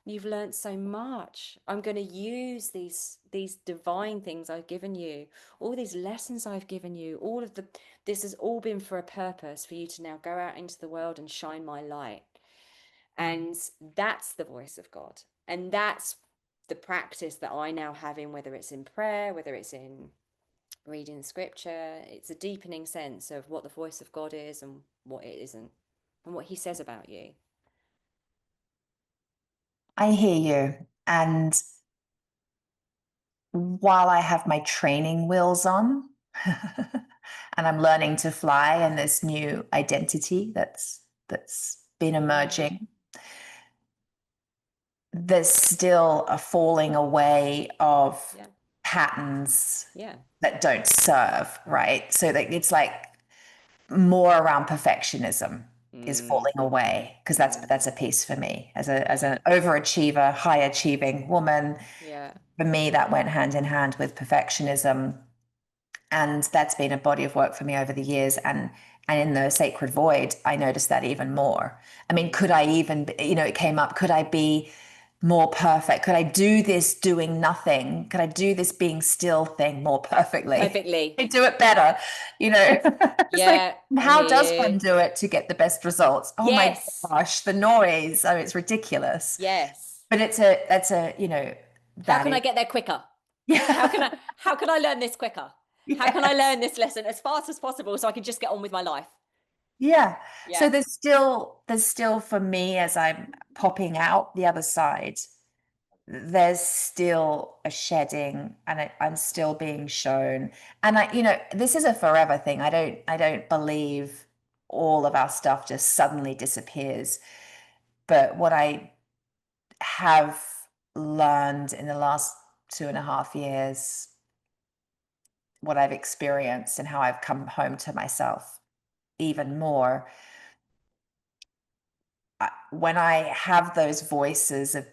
Speaker 2: You've learned so much. I'm going to use these divine things I've given you, all these lessons I've given you, this has all been for a purpose, for you to now go out into the world and shine my light. And that's the voice of God. And that's the practice that I now have in, whether it's in prayer, whether it's in reading scripture. It's a deepening sense of what the voice of God is and what it isn't, and what he says about you.
Speaker 1: I hear you. And while I have my training wheels on, and I'm learning to fly in this new identity that's been
Speaker 2: Mm,
Speaker 1: emerging, there's still a falling away of
Speaker 2: yeah.
Speaker 1: patterns
Speaker 2: Yeah.
Speaker 1: that don't serve, right? So that it's like more around perfectionism is
Speaker 2: Mm,
Speaker 1: falling away because
Speaker 2: mm,
Speaker 1: that's a piece for me as a as
Speaker 2: yeah.
Speaker 1: an overachiever, high achieving woman.
Speaker 2: Yeah.
Speaker 1: For me, that went hand in hand with perfectionism, and that's been a body of work for me over the years. And in the sacred void, I noticed that even more. I mean, could I even, it came up, could I be more perfect? Could I do this doing nothing? Could I do this being still thing more perfectly?
Speaker 2: Perfectly.
Speaker 1: I do it better, It's like,
Speaker 2: Yeah, I
Speaker 1: how
Speaker 2: hear
Speaker 1: does one
Speaker 2: you.
Speaker 1: do it to get the best results? Oh my
Speaker 2: Yes.
Speaker 1: gosh, the noise. Oh, it's ridiculous.
Speaker 2: Yes.
Speaker 1: But that's
Speaker 2: How
Speaker 1: that
Speaker 2: can I
Speaker 1: is,
Speaker 2: get there quicker? How can
Speaker 1: yeah.
Speaker 2: I learn this quicker? How can I
Speaker 1: Yes.
Speaker 2: learn this lesson as fast as possible so I can just get on with my life?
Speaker 1: Yeah. So
Speaker 2: Yeah.
Speaker 1: there's still for me as I'm popping out the other side, there's still a shedding and I'm still being shown. And this is a forever thing. I don't believe all of our stuff just suddenly disappears. But what I have learned in the last 2.5 years, what I've experienced and how I've come home to myself even more when I have those voices of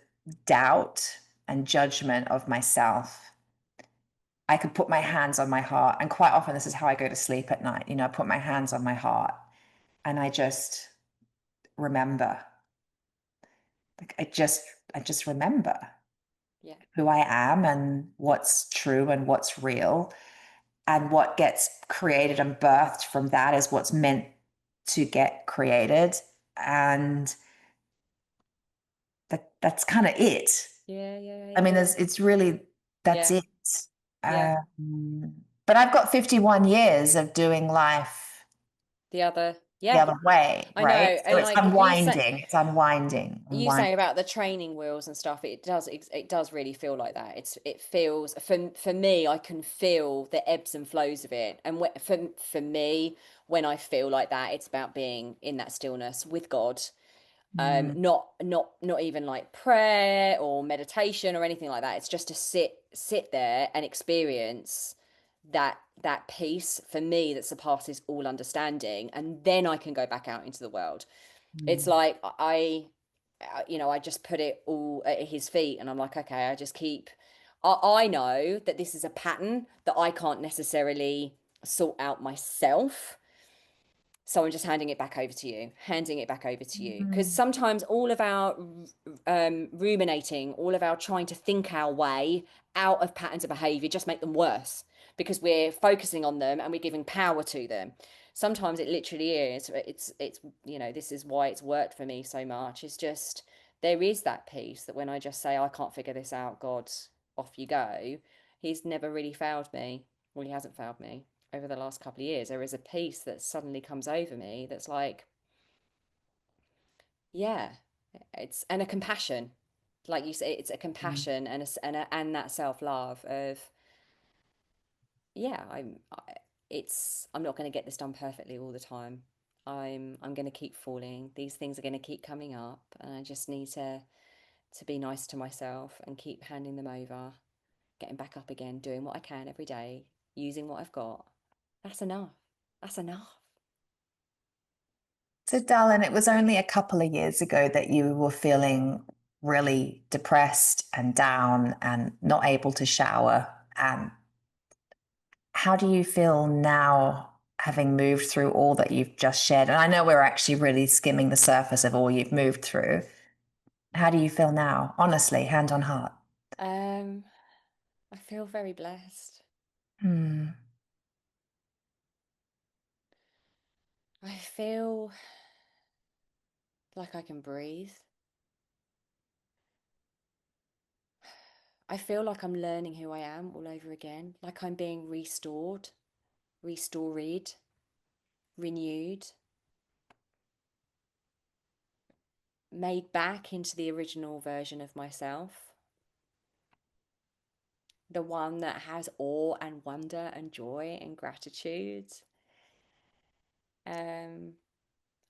Speaker 1: doubt and judgment of myself, I could put my hands on my heart. And quite often, this is how I go to sleep at night. I put my hands on my heart and I just remember. Like I just remember
Speaker 2: Yeah.
Speaker 1: who I am and what's true and what's real. And what gets created and birthed from that is what's meant to get created. And that's kind of it.
Speaker 2: Yeah, yeah,
Speaker 1: I mean,
Speaker 2: yeah.
Speaker 1: it's really, that's
Speaker 2: Yeah.
Speaker 1: it.
Speaker 2: Yeah.
Speaker 1: But I've got 51 years of doing life
Speaker 2: The other.
Speaker 1: the
Speaker 2: Yeah.
Speaker 1: other way,
Speaker 2: I know.
Speaker 1: right? So
Speaker 2: And
Speaker 1: it's
Speaker 2: like
Speaker 1: unwinding. It's unwinding,
Speaker 2: you
Speaker 1: unwinding.
Speaker 2: saying about the training wheels and stuff, it does really feel like that. It feels, for me, I can feel the ebbs and flows of it. And for me, when I feel like that, it's about being in that stillness with God.
Speaker 1: Mm,
Speaker 2: Not even like prayer or meditation or anything like that. It's just to sit there and experience that peace, for me, that surpasses all understanding, and then I can go back out into the world. It's
Speaker 1: mm,
Speaker 2: like I just put it all at his feet, and I'm like, okay, I just keep. I know that this is a pattern that I can't necessarily sort out myself, so I'm just handing it back over to you, handing it back over to you. Because
Speaker 1: mm,
Speaker 2: sometimes all of our ruminating, all of our trying to think our way out of patterns of behavior just make them worse, because we're focusing on them and we're giving power to them. Sometimes it literally is. This is why it's worked for me so much. It's just, there is that peace that when I just say, I can't figure this out, God, off you go. He's never really failed me. Well, he hasn't failed me over the last couple of years. There is a peace that suddenly comes over me that's like, yeah, and a compassion, like you say, it's a
Speaker 1: mm.
Speaker 2: compassion and that self love of, yeah, I'm not going to get this done perfectly all the time. I'm going to keep falling. These things are going to keep coming up, and I just need to be nice to myself and keep handing them over, getting back up again, doing what I can every day, using what I've got. That's enough. That's enough.
Speaker 1: So, darling, it was only a couple of years ago that you were feeling really depressed and down and not able to shower. And how do you feel now, having moved through all that you've just shared? And I know we're actually really skimming the surface of all you've moved through. How do you feel now? Honestly, hand on heart.
Speaker 2: Um, I feel very blessed.
Speaker 1: Hmm.
Speaker 2: I feel like I can breathe. I feel like I'm learning who I am all over again, like I'm being restored, restored, renewed, made back into the original version of myself, the one that has awe and wonder and joy and gratitude. Um,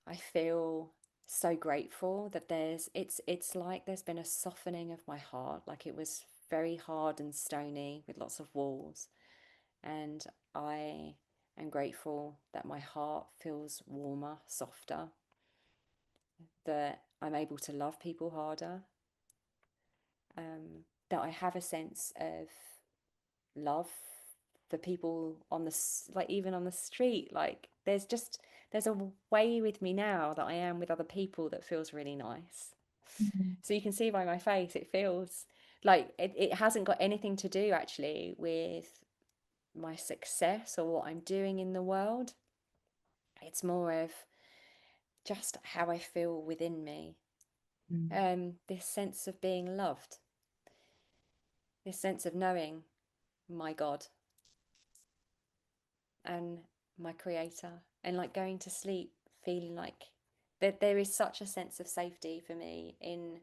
Speaker 2: I feel so grateful that it's like there's been a softening of my heart, like it was very hard and stony with lots of walls. And I am grateful that my heart feels warmer, softer, that I'm able to love people harder, that I have a sense of love for people on the like even on the street. Like there's a way with me now that I am with other people that feels really nice.
Speaker 1: Mhm.
Speaker 2: So you can see by my face, it feels like it hasn't got anything to do actually with my success or what I'm doing in the world. It's more of just how I feel within me. This sense of being loved, this sense of knowing my God and my Creator, and like going to sleep feeling like that there is such a sense of safety for me in.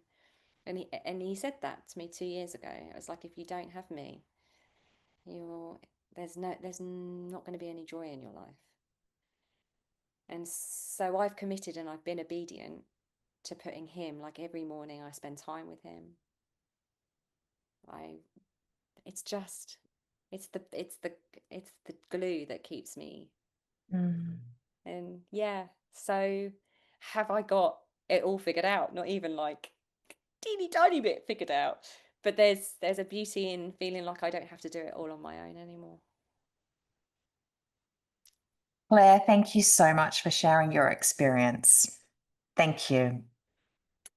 Speaker 2: And he said that to me 2 years ago. It was like, if you don't have me, you're there's not going to be any joy in your life. And so I've committed and I've been obedient to putting him, like every morning I spend time with him. I it's just it's the glue that keeps me.
Speaker 1: Mm.
Speaker 2: And yeah, so have I got it all figured out? Not even like teeny tiny bit figured out. But there's a beauty in feeling like I don't have to do it all on my own anymore.
Speaker 1: Claire, thank you so much for sharing your experience. Thank you.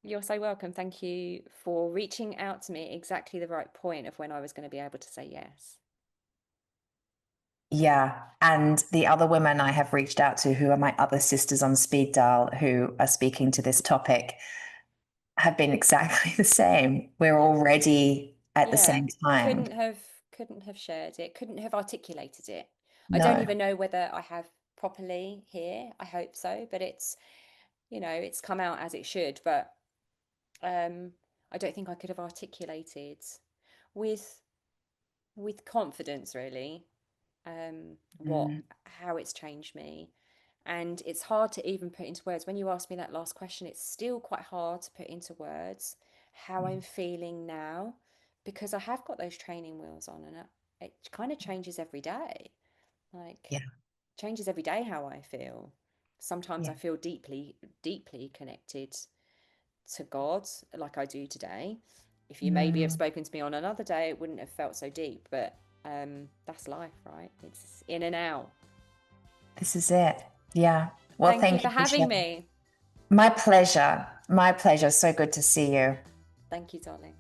Speaker 2: You're so welcome. Thank you for reaching out to me exactly the right point of when I was going to be able to say yes.
Speaker 1: Yeah. And the other women I have reached out to, who are my other sisters on speed dial, who are speaking to this topic, have been exactly the same. We're
Speaker 2: Yeah.
Speaker 1: already at the
Speaker 2: Yeah.
Speaker 1: same time.
Speaker 2: Couldn't have shared it, couldn't have articulated it. I don't
Speaker 1: No.
Speaker 2: even know whether I have properly here. I hope so, but it's come out as it should, but um I don't think I could have articulated with confidence really what
Speaker 1: Mm,
Speaker 2: how it's changed me. And it's hard to even put into words. When you ask me that last question, it's still quite hard to put into words how I'm feeling now, because I have got those training wheels on, and it kind of changes every day. Like,
Speaker 1: yeah.
Speaker 2: changes every day how I feel. Sometimes
Speaker 1: Yeah.
Speaker 2: I feel deeply, deeply connected to God, like I do today. If you maybe have
Speaker 1: Mm,
Speaker 2: spoken to me on another day, it wouldn't have felt so deep. But that's life, right? It's in and out.
Speaker 1: this is it. Yeah. Well,
Speaker 2: Thank you
Speaker 1: thank
Speaker 2: for
Speaker 1: you for
Speaker 2: having
Speaker 1: sharing.
Speaker 2: me.
Speaker 1: My pleasure. My pleasure. So good to see you.
Speaker 2: Thank you, darling.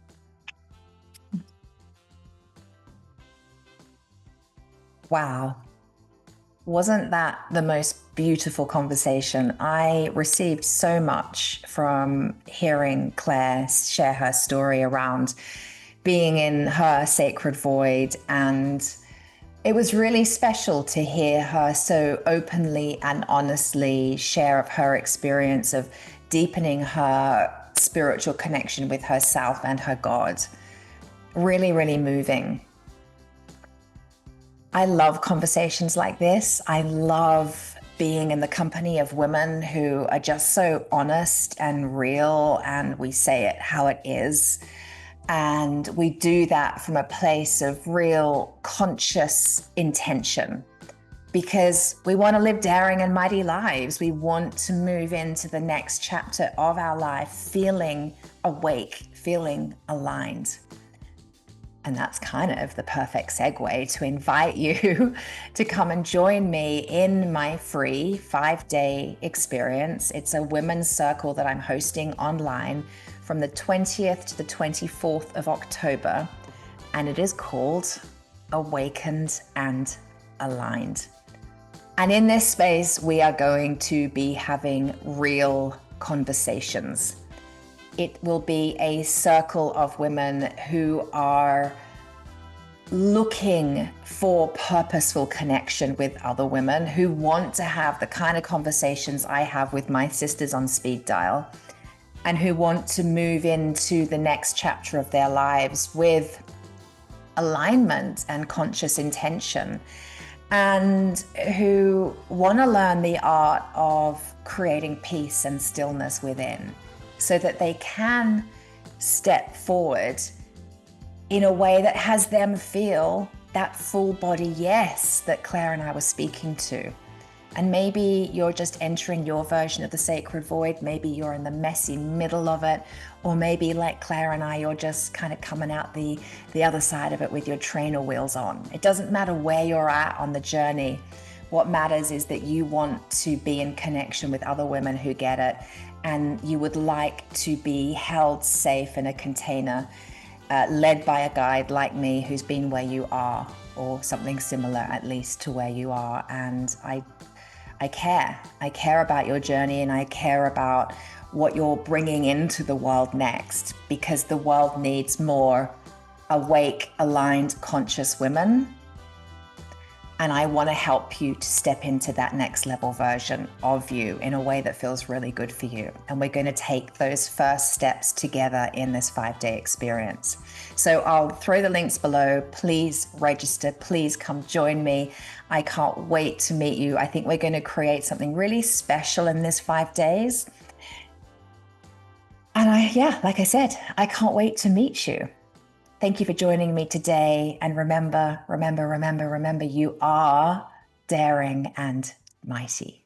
Speaker 1: Wow. Wasn't that the most beautiful conversation? I received so much from hearing Claire share her story around being in her sacred void. And it was really special to hear her so openly and honestly share of her experience of deepening her spiritual connection with herself and her God. Really, really moving. I love conversations like this. I love being in the company of women who are just so honest and real, and we say it how it is. And we do that from a place of real conscious intention because we want to live daring and mighty lives. We want to move into the next chapter of our life feeling awake, feeling aligned. And that's kind of the perfect segue to invite you to come and join me in my free 5-day experience. It's a women's circle that I'm hosting online from the 20th to the 24th of October. And it is called Awakened and Aligned. And in this space, we are going to be having real conversations. It will be a circle of women who are looking for purposeful connection with other women, who want to have the kind of conversations I have with my sisters on speed dial, and who want to move into the next chapter of their lives with alignment and conscious intention, and who want to learn the art of creating peace and stillness within, so that they can step forward in a way that has them feel that full body yes that Claire and I were speaking to. And maybe you're just entering your version of the sacred void. Maybe you're in the messy middle of it. Or maybe like Claire and I, you're just kind of coming out the other side of it with your trainer wheels on. It doesn't matter where you're at on the journey. What matters is that you want to be in connection with other women who get it. And you would like to be held safe in a container, led by a guide like me who's been where you are, or something similar at least to where you are. And I care about your journey, and I care about what you're bringing into the world next, because the world needs more awake, aligned, conscious women. And I want to help you to step into that next level version of you in a way that feels really good for you. And we're going to take those first steps together in this 5-day experience. So I'll throw the links below. Please register. Please come join me. I can't wait to meet you. I think we're going to create something really special in this 5 days. And like I said, I can't wait to meet you. Thank you for joining me today. And remember, you are daring and mighty.